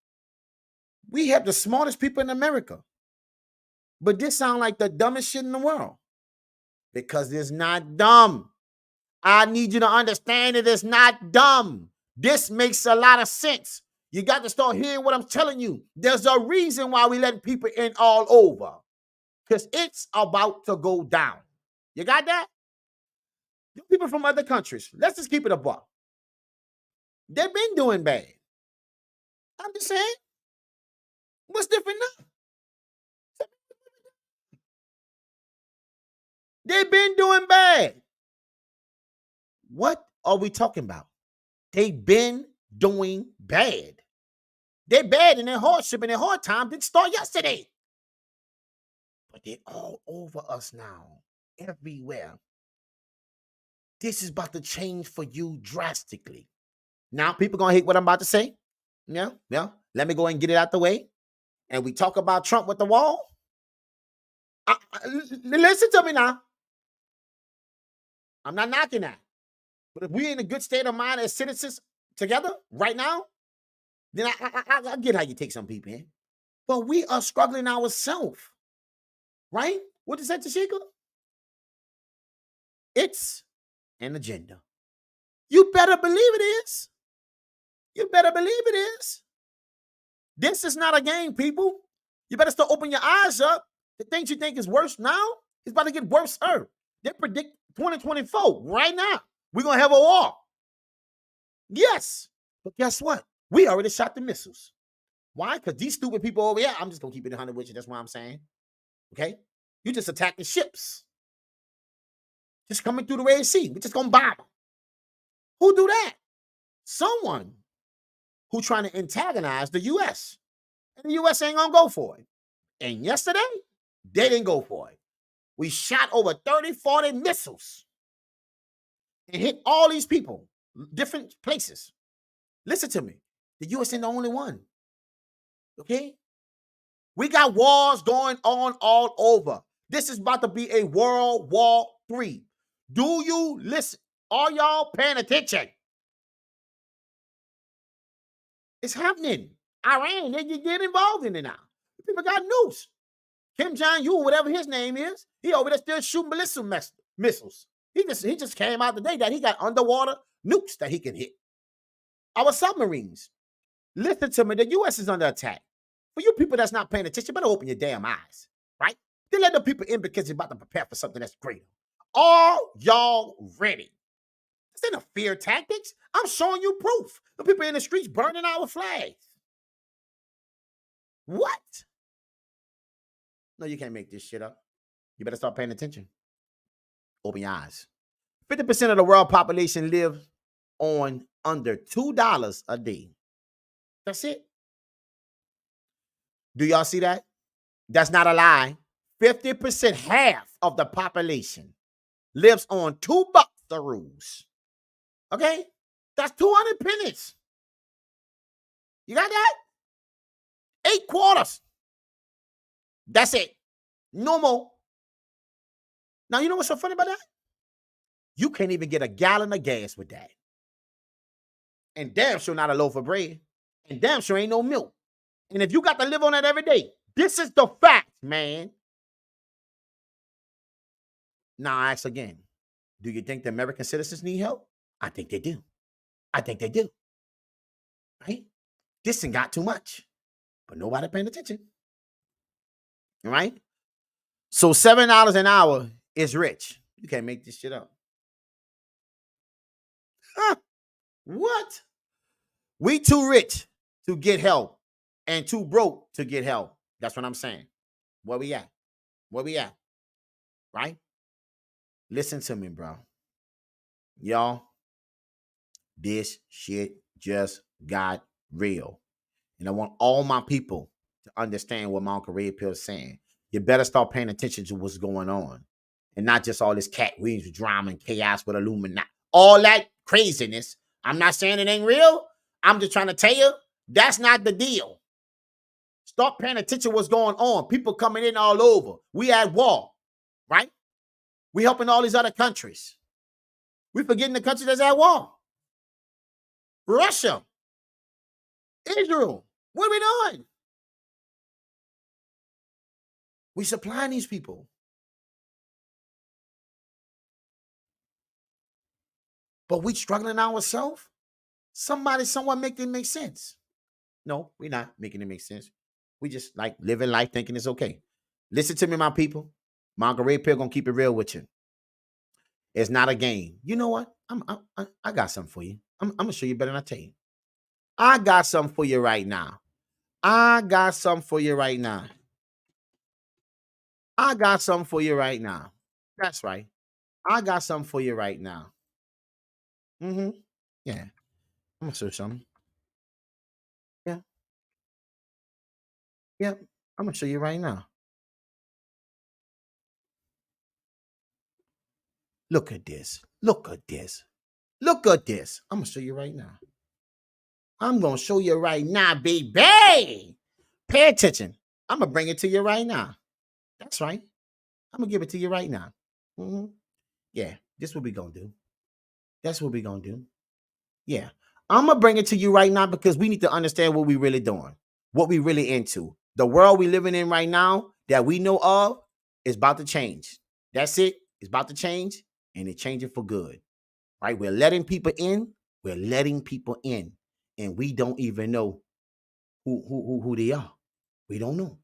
We have the smartest people in America. But this sounds like the dumbest shit in the world. Because it's not dumb. I need you to understand it is not dumb. This makes a lot of sense. You got to start hearing what I'm telling you. There's a reason why we let people in all over. Because it's about to go down. You got that? The people from other countries, let's just keep it a buck. They've been doing bad. I'm just saying. What's different now? They've been doing bad. What are we talking about? They've been doing bad. They're bad in their hardship and their hard time didn't start yesterday. But they're all over us now. Everywhere. This is about to change for you drastically. Now, people going to hate what I'm about to say. Yeah. Let me go and get it out the way. And we talk about Trump with the wall. Listen to me now. I'm not knocking that. But if we're in a good state of mind as citizens together right now, then I get how you take some people in. But we are struggling ourselves. Right? What is that, Tashika? It's an agenda. You better believe it is. You better believe it is. This is not a game, people. You better start opening your eyes up. The things you think is worse now is about to get worse. They predict 2024 right now. We're going to have a war. Yes. But guess what? We already shot the missiles. Why? Because these stupid people over here, I'm just going to keep it 100 with you. That's what I'm saying. Okay? You just attacking ships. Just coming through the Red Sea. We're just going to bomb them. Who do that? Someone who trying to antagonize the U.S. And the U.S. ain't going to go for it. And yesterday, they didn't go for it. We shot over 30, 40 missiles and hit all these people, different places. Listen to me. The U.S. ain't the only one. Okay? We got wars going on all over. This is about to be a World War III. Do you listen? Are y'all paying attention? It's happening. Iran, they get involved in it now. People got news. Kim Jong-un, whatever his name is, he over there still shooting ballistic missiles. He just came out today that he got underwater nukes that he can hit. Our submarines. Listen to me. The U.S. is under attack. For you people that's not paying attention, you better open your damn eyes, right? They let the people in because they're about to prepare for something that's greater. Are y'all ready? This ain't a fear tactics. I'm showing you proof. The people in the streets burning our flags. What? No, you can't make this shit up. You better start paying attention. Open your eyes. 50% of the world population live on under $2 a day. That's it. Do y'all see that? That's not a lie. 50%, half of the population lives on $2 a ruse. Okay? That's 200 pennies. You got that? 8 quarters. That's it. No more. Now, you know what's so funny about that? You can't even get a gallon of gas with that. And damn sure not a loaf of bread. And damn sure ain't no milk. And if you got to live on that every day, this is the fact, man. Now, I ask again, do you think the American citizens need help? I think they do. I think they do. Right? This ain't got too much. But nobody paying attention. All right? So $7 an hour is rich. You can't make this shit up. Huh? What? We too rich to get help. and too broke to get help. That's what I'm saying. Where we at? Where we at? Right? Listen to me, bro. Y'all, this shit just got real. And I want all my people to understand what my Uncle Red Pill is saying. You better start paying attention to what's going on. And not just all this Cat Williams drama and chaos with Illuminati. All that craziness. I'm not saying it ain't real. I'm just trying to tell you, that's not the deal. Start paying attention to what's going on. People coming in all over. We at war, right? We helping all these other countries. We forgetting the country that's at war. Russia. Israel. What are we doing? We supplying these people. But we struggling ourselves? Somebody, someone make it make sense. No, we're not making it make sense. We just like living life thinking it's okay. Listen to me, my people. My Uncle Red Pill gonna keep it real with you. It's not a game. You know what? I got something for you. I'm gonna show you better than I tell you. I got something for you right now. I got something for you right now. I got something for you right now. That's right. I got something for you right now. Yeah. I'm gonna show you something. Yeah. Yeah. I'm gonna show you right now. Look at this. Look at this. Look at this. I'm gonna show you right now. I'm gonna show you right now, baby. Pay attention. I'm gonna bring it to you right now. That's right. I'm gonna give it to you right now. Yeah, this is what we gonna do. That's what we gonna do. Yeah, I'm gonna bring it to you right now because we need to understand what we really doing, what we really into. The world we living in right now that we know of is about to change. That's it. It's about to change, and it's changing for good. Right? We're letting people in. We're letting people in, and we don't even know who they are. We don't know.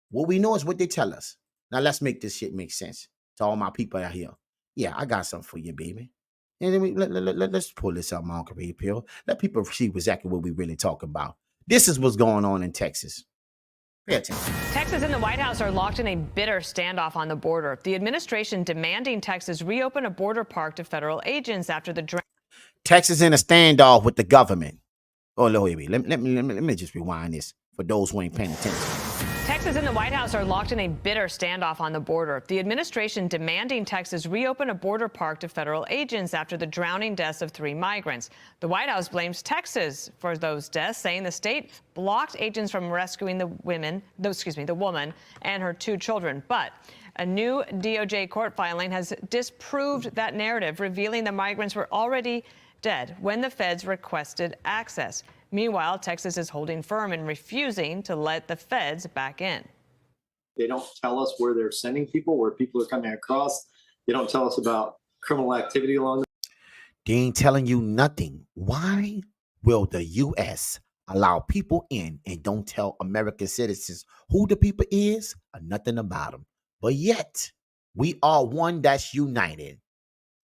What we know is what they tell us. Now let's make this shit make sense to all my people out here. Yeah, I got something for you, baby. And then let's pull this out, my Uncle Red Pill. Let people see exactly what we really talk about. This is what's going on in Texas. Pay attention. Texas and the White House are locked in a bitter standoff on the border. The administration demanding Texas reopen a border park to federal agents after the Texas in a standoff with the government. Oh, wait. Let me just rewind this for those who ain't paying attention. Texas and the White House are locked in a bitter standoff on the border. The administration demanding Texas reopen a border park to federal agents after the drowning deaths of 3 migrants. The White House blames Texas for those deaths, saying the state blocked agents from rescuing the woman and her 2 children. But a new DOJ court filing has disproved that narrative, revealing the migrants were already dead when the feds requested access. Meanwhile, Texas is holding firm and refusing to let the feds back in. They don't tell us where they're sending people, where people are coming across. They don't tell us about criminal activity along the. They ain't telling you nothing. Why will the U.S. allow people in and don't tell American citizens who the people is or nothing about them? But yet, we are one that's united.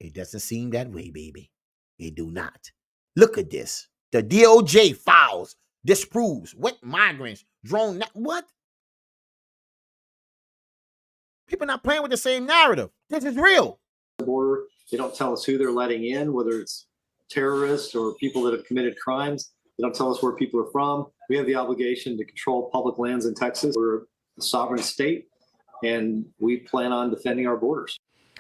It doesn't seem that way, baby. It do not. Look at this. The DOJ files disproves what migrants drone. What? People not playing with the same narrative. This is real. The border. They don't tell us who they're letting in, whether it's terrorists or people that have committed crimes. They don't tell us where people are from. We have the obligation to control public lands in Texas. We're a sovereign state, and we plan on defending our borders.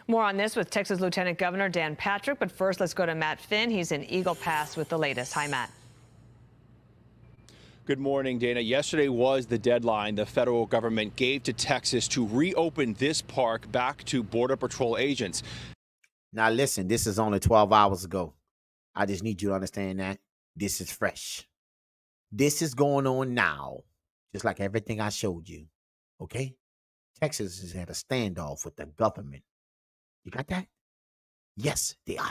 More on this with Texas Lieutenant Governor Dan Patrick. But first, let's go to Matt Finn. He's in Eagle Pass with the latest. Hi, Matt. Good morning, Dana. Yesterday was the deadline the federal government gave to Texas to reopen this park back to Border Patrol agents. Now, listen, this is only 12 hours ago. I just need you to understand that this is fresh. This is going on now, just like everything I showed you. Okay? Texas is at a standoff with the government. You got that? Yes, they are.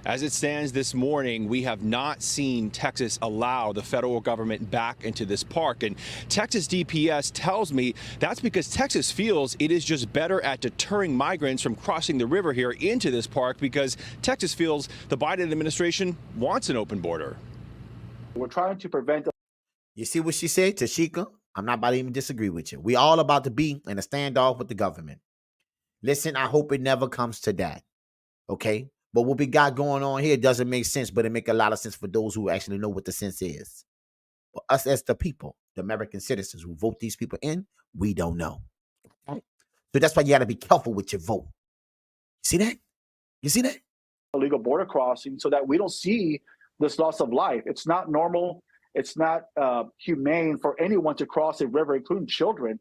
As it stands this morning, we have not seen Texas allow the federal government back into this park. And Texas DPS tells me that's because Texas feels it is just better at deterring migrants from crossing the river here into this park because Texas feels the Biden administration wants an open border. We're trying to prevent You see what she said, Tashika? I'm not about to even disagree with you. We all about to be in a standoff with the government. Listen, I hope it never comes to that. Okay? But what we got going on here doesn't make sense, but it make a lot of sense for those who actually know what the sense is. For us as the people, the American citizens who vote these people in, we don't know. Okay? So that's why you got to be careful with your vote. See that? You see that? Illegal border crossing so that we don't see this loss of life. It's not normal. It's not humane for anyone to cross a river, including children.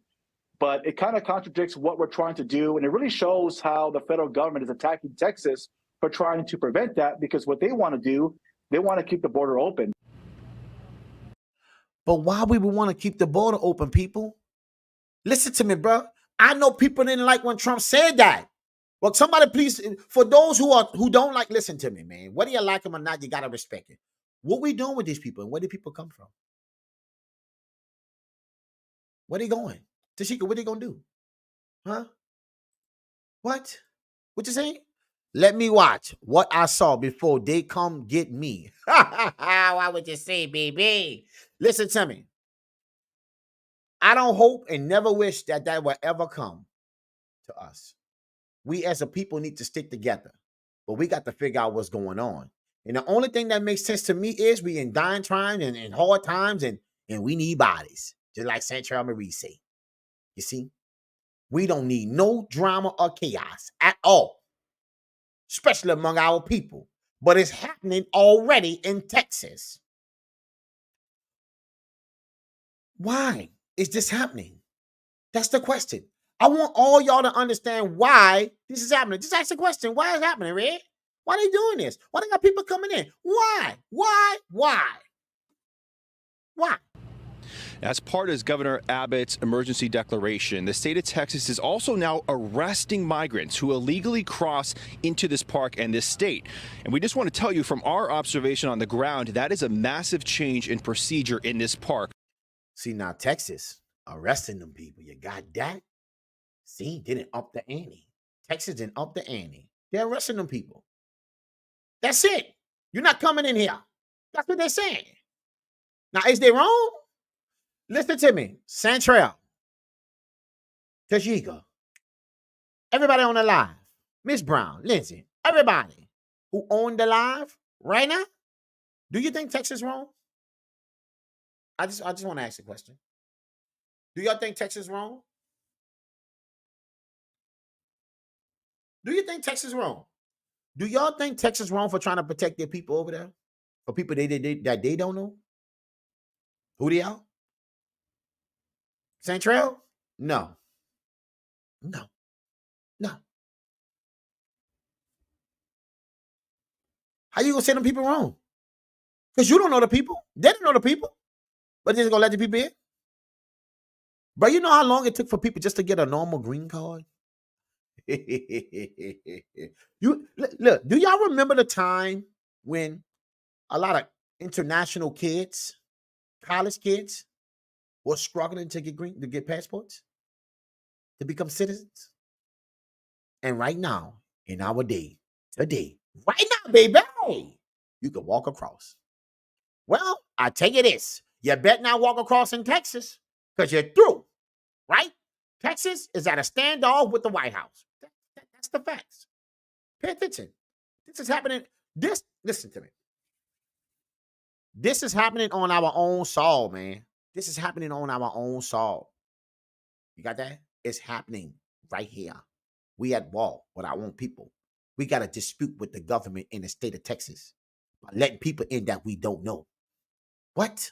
But it kind of contradicts what we're trying to do. And it really shows how the federal government is attacking Texas for trying to prevent that, because what they want to do, they want to keep the border open. But why we would want to keep the border open, people? Listen to me, bro. I know people didn't like when Trump said that. Well, somebody please, for those who don't like, listen to me, man. Whether you like him or not, you got to respect it. What we doing with these people, and where do people come from? Where they going? Tashika, what they going to do? Huh? What? What you saying? Let me watch what I saw before they come get me. Why would you say, baby? Listen to me. I don't hope and never wish that will ever come to us. We as a people need to stick together, but we got to figure out what's going on. And the only thing that makes sense to me is we in dying times and hard times, and we need bodies, just like Santrell Marie say. You see, we don't need no drama or chaos at all, especially among our people. But it's happening already in Texas. Why is this happening? That's the question. I want all y'all to understand why this is happening. Just ask the question. Why is it happening, Red? Why are they doing this? Why they got people coming in? Why? As part of Governor Abbott's emergency declaration, the state of Texas is also now arresting migrants who illegally cross into this park and this state. And we just want to tell you from our observation on the ground, that is a massive change in procedure in this park. See, now Texas arresting them people. You got that? See, didn't up the ante. Texas didn't up the ante. They're arresting them people. That's it. You're not coming in here. That's what they're saying. Now, is they wrong? Listen to me. Santrell, Tashika, everybody on the live, Miss Brown, Lindsay, everybody who own the live right now, do you think Texas is wrong? I just want to ask a question. Do y'all think Texas is wrong? Do you think Texas is wrong? Do y'all think Texas is wrong for trying to protect their people over there? For people that they don't know? Who they are? Santrell? No. How you gonna say them people wrong? Because you don't know the people. They don't know the people. But they're just gonna let the people in? Bro, you know how long it took for people just to get a normal green card? You look, do y'all remember the time when a lot of international kids, college kids, were struggling to get passports, to become citizens? And right now, in our day, today, right now, baby, you can walk across. Well, I tell you this, you better not walk across in Texas, because you're through, right? Texas is at a standoff with the White House. That's the facts. Pay attention. This is happening. Listen to me. This is happening on our own soil, man. This is happening on our own soil. You got that? It's happening right here. We at war with our own people. We got a dispute with the government in the state of Texas by letting people in that we don't know. What?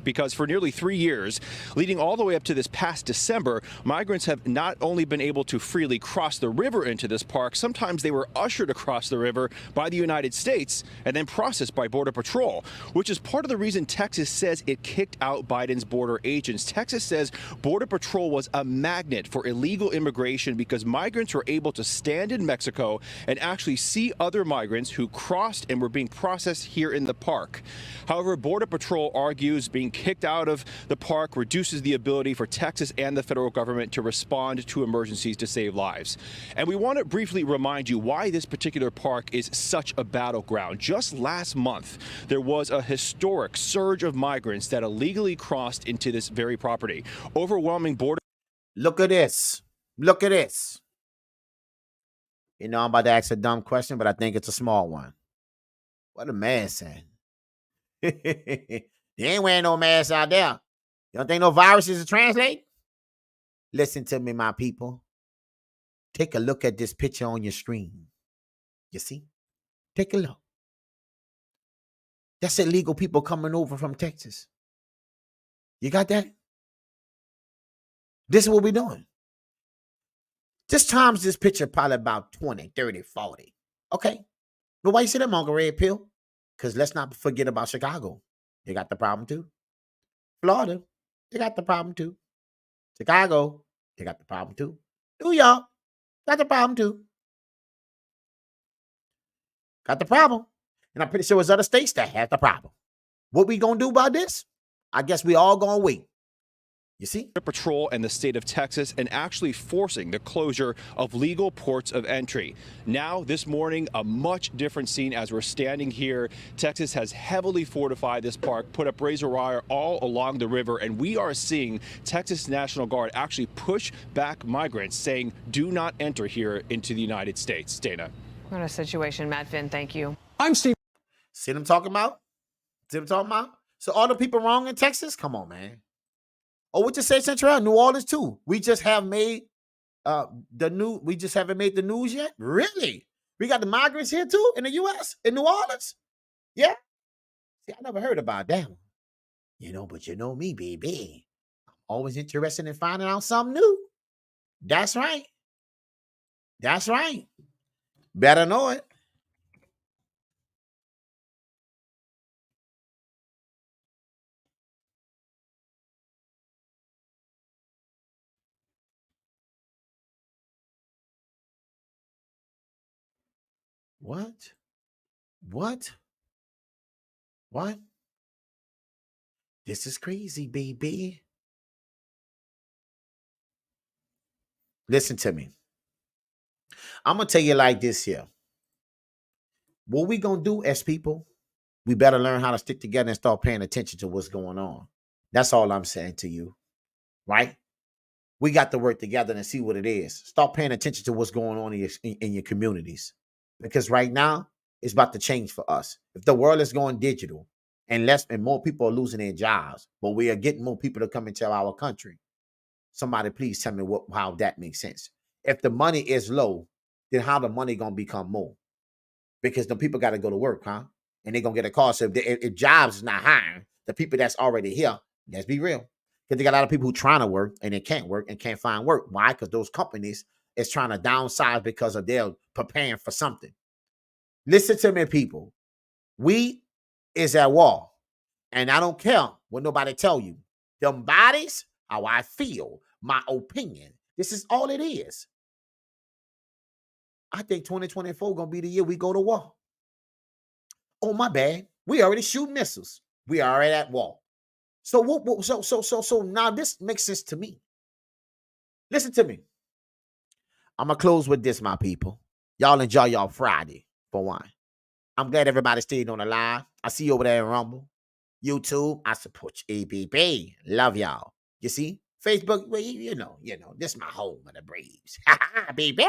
Because for nearly 3 years, leading all the way up to this past December, migrants have not only been able to freely cross the river into this park, sometimes they were ushered across the river by the United States and then processed by Border Patrol, which is part of the reason Texas says it kicked out Biden's border agents. Texas says Border Patrol was a magnet for illegal immigration because migrants were able to stand in Mexico and actually see other migrants who crossed and were being processed here in the park. However, Border Patrol argues being kicked out of the park reduces the ability for Texas and the federal government to respond to emergencies to save lives. And we want to briefly remind you why this particular park is such a battleground. Just last month, there was a historic surge of migrants that illegally crossed into this very property. Overwhelming border. Look at this. Look at this. You know, I'm about to ask a dumb question, but I think it's a small one. What a man saying. They ain't wearing no mask out there. You don't think no viruses are translate? Listen to me, my people. Take a look at this picture on your screen. You see? Take a look. That's illegal people coming over from Texas. You got that? This is what we're doing. This times this picture probably about 20, 30, 40. Okay? But why you say that, Mongo Red Pill? Because let's not forget about Chicago. They got the problem too. Florida, they got the problem too. Chicago, they got the problem too. New York, got the problem too. Got the problem. And I'm pretty sure there's other states that have the problem. What we gonna do about this? I guess we all gonna wait. You see? The patrol and the state of Texas and actually forcing the closure of legal ports of entry. Now, this morning, a much different scene as we're standing here. Texas has heavily fortified this park, put up razor wire all along the river, and we are seeing Texas National Guard actually push back migrants, saying, do not enter here into the United States. Dana. What a situation, Matt Finn. Thank you. I'm Steve. See what I'm talking about? See what I'm talking about? So all the people wrong in Texas? Come on, man. Oh, what you say, Central? New Orleans too. We just have made we just haven't made the news yet. Really? We got the migrants here too in the U.S. in New Orleans. Yeah. See, I never heard about that one. You know, but you know me, baby. I'm always interested in finding out something new. That's right. That's right. Better know it. What? What? What? This is crazy, baby. Listen to me. I'm going to tell you like this here. What we going to do as people, we better learn how to stick together and start paying attention to what's going on. That's all I'm saying to you, right? We got to work together and see what it is. Start paying attention to what's going on in your communities. Because right now, it's about to change for us. If the world is going digital and more people are losing their jobs, but we are getting more people to come into our country, somebody please tell me how that makes sense. If the money is low, then how the money going to become more? Because the people got to go to work, huh? And they're going to get a call. So if jobs is not hiring, the people that's already here, let's be real. Because they got a lot of people who trying to work and they can't work and can't find work. Why? Because those companies is trying to downsize because of they're preparing for something. Listen to me, people. We is at war. And I don't care what nobody tell you. Them bodies, how I feel, my opinion. This is all it is. I think 2024 going to be the year we go to war. Oh, my bad. We already shoot missiles. We are already at war. So now this makes sense to me. Listen to me. I'm going to close with this, my people. Y'all enjoy y'all Friday, for one. I'm glad everybody stayed on the live. I see you over there in Rumble. YouTube, I support you. ABB. Love y'all. You see? Facebook, well, you know, this is my home of the Braves. Baby.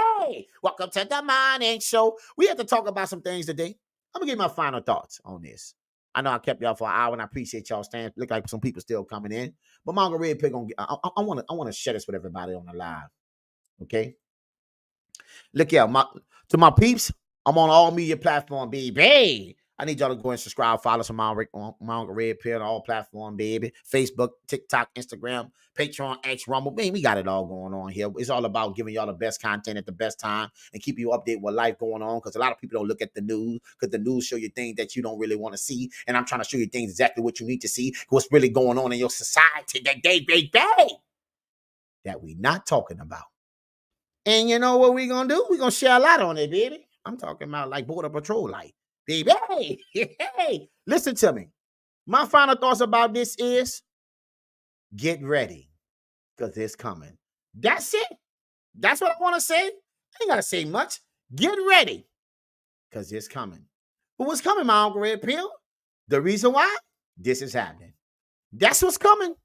Welcome to the morning show. We have to talk about some things today. I'm going to give my final thoughts on this. I know I kept y'all for an hour, and I appreciate y'all staying. Look like some people still coming in. But Mongo Red Pill, I want to share this with everybody on the live. Okay? Look here, to my peeps, I'm on all media platforms, baby. I need y'all to go and subscribe, follow some Mongo Red Pill on all platforms, baby. Facebook, TikTok, Instagram, Patreon, X, Rumble. Man, we got it all going on here. It's all about giving y'all the best content at the best time and keep you updated with life going on, because a lot of people don't look at the news, because the news show you things that you don't really want to see, and I'm trying to show you things exactly what you need to see, what's really going on in your society today, baby, that we not talking about. And you know what we going to do? We're going to share a lot on it, baby. I'm talking about like Border Patrol light. Baby, hey, listen to me. My final thoughts about this is get ready because it's coming. That's it. That's what I want to say. I ain't got to say much. Get ready because it's coming. But what's coming, my Uncle Red Pill? The reason why this is happening. That's what's coming.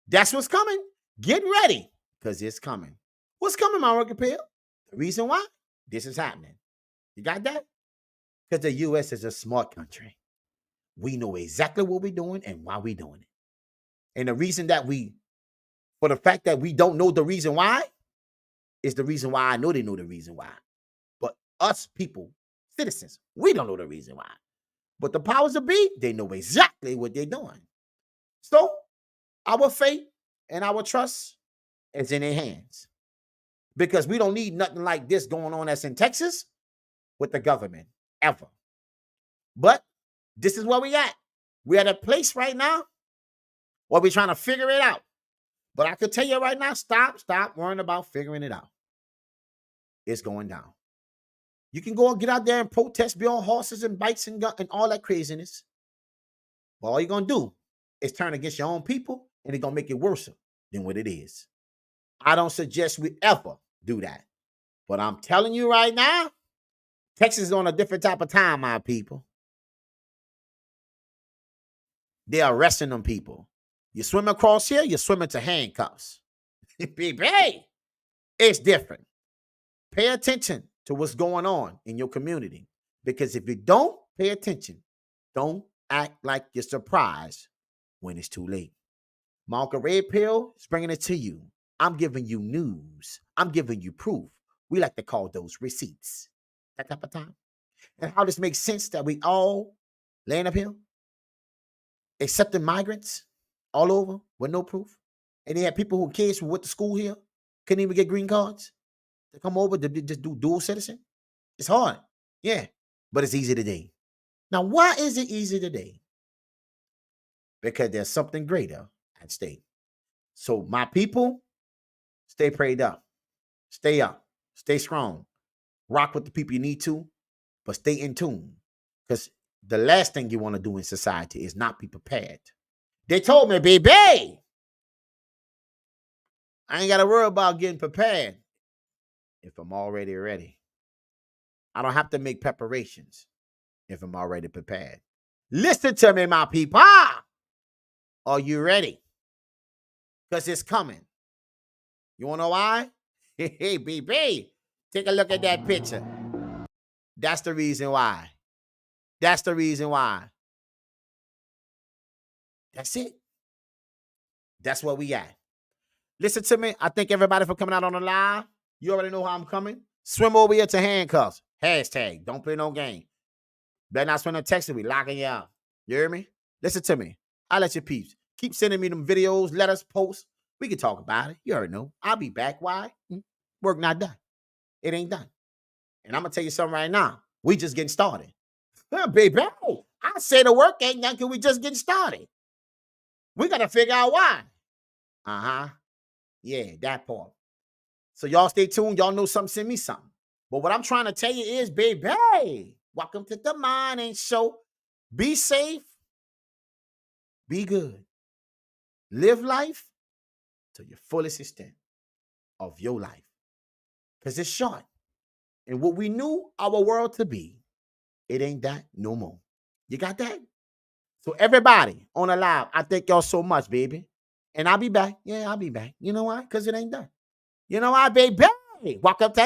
That's what's coming. Get ready because it's coming. What's coming, my Uncle Pill? The reason why this is happening. You got that? Because the U.S. is a smart country. We know exactly what we're doing and why we're doing it. And the reason that for the fact that we don't know the reason why, is the reason why I know they know the reason why. But us people, citizens, we don't know the reason why. But the powers that be, they know exactly what they're doing. So our faith and our trust is in their hands. Because we don't need nothing like this going on that's in Texas with the government, ever. But this is where we at. We're at a place right now where we're trying to figure it out. But I could tell you right now, stop worrying about figuring it out. It's going down. You can go and get out there and protest, be on horses and bikes and all that craziness. But all you're going to do is turn against your own people, and it's going to make it worse than what it is. I don't suggest we ever do that. But I'm telling you right now, Texas is on a different type of time, my people. They're arresting them people. You swim across here, you're swimming to handcuffs. Baby, it's different. Pay attention to what's going on in your community. Because if you don't pay attention, don't act like you're surprised when it's too late. My Uncle Red Pill is bringing it to you. I'm giving you news. I'm giving you proof. We like to call those receipts. That type of time. And how this makes sense that we all laying up here, accepting migrants all over with no proof. And they had people kids who went to school here, couldn't even get green cards. They come over to just do dual citizen. It's hard. Yeah. But it's easy today. Now, why is it easy today? Because there's something greater at stake. So my people, stay prayed up. Stay up. Stay strong. Rock with the people you need to, but stay in tune. Because the last thing you want to do in society is not be prepared. They told me, baby, I ain't got to worry about getting prepared if I'm already ready. I don't have to make preparations if I'm already prepared. Listen to me, my people. Are you ready? Because it's coming. You want to know why? Hey, baby, take a look at that picture. That's the reason why. That's the reason why. That's it. That's where we at. Listen to me. I thank everybody for coming out on the live. You already know how I'm coming. Swim over here to handcuffs. Hashtag, don't play no game. Better not swim in Texas. We locking you out. You hear me? Listen to me. I'll let you peeps. Keep sending me them videos, letters, posts. We can talk about it. You already know. I'll be back. Why? Work not done. It ain't done. And I'm going to tell you something right now. We just getting started. Baby, I say the work ain't done because we just getting started. We got to figure out why. Uh-huh. Yeah, that part. So y'all stay tuned. Y'all know something, send me something. But what I'm trying to tell you is, baby, welcome to the Morning Show. Be safe. Be good. Live life to your fullest extent of your life. Because it's short. And what we knew our world to be, it ain't that no more. You got that? So everybody on the live, I thank y'all so much, baby. And I'll be back. Yeah, I'll be back. You know why? Because it ain't done. You know why, baby? Walk up to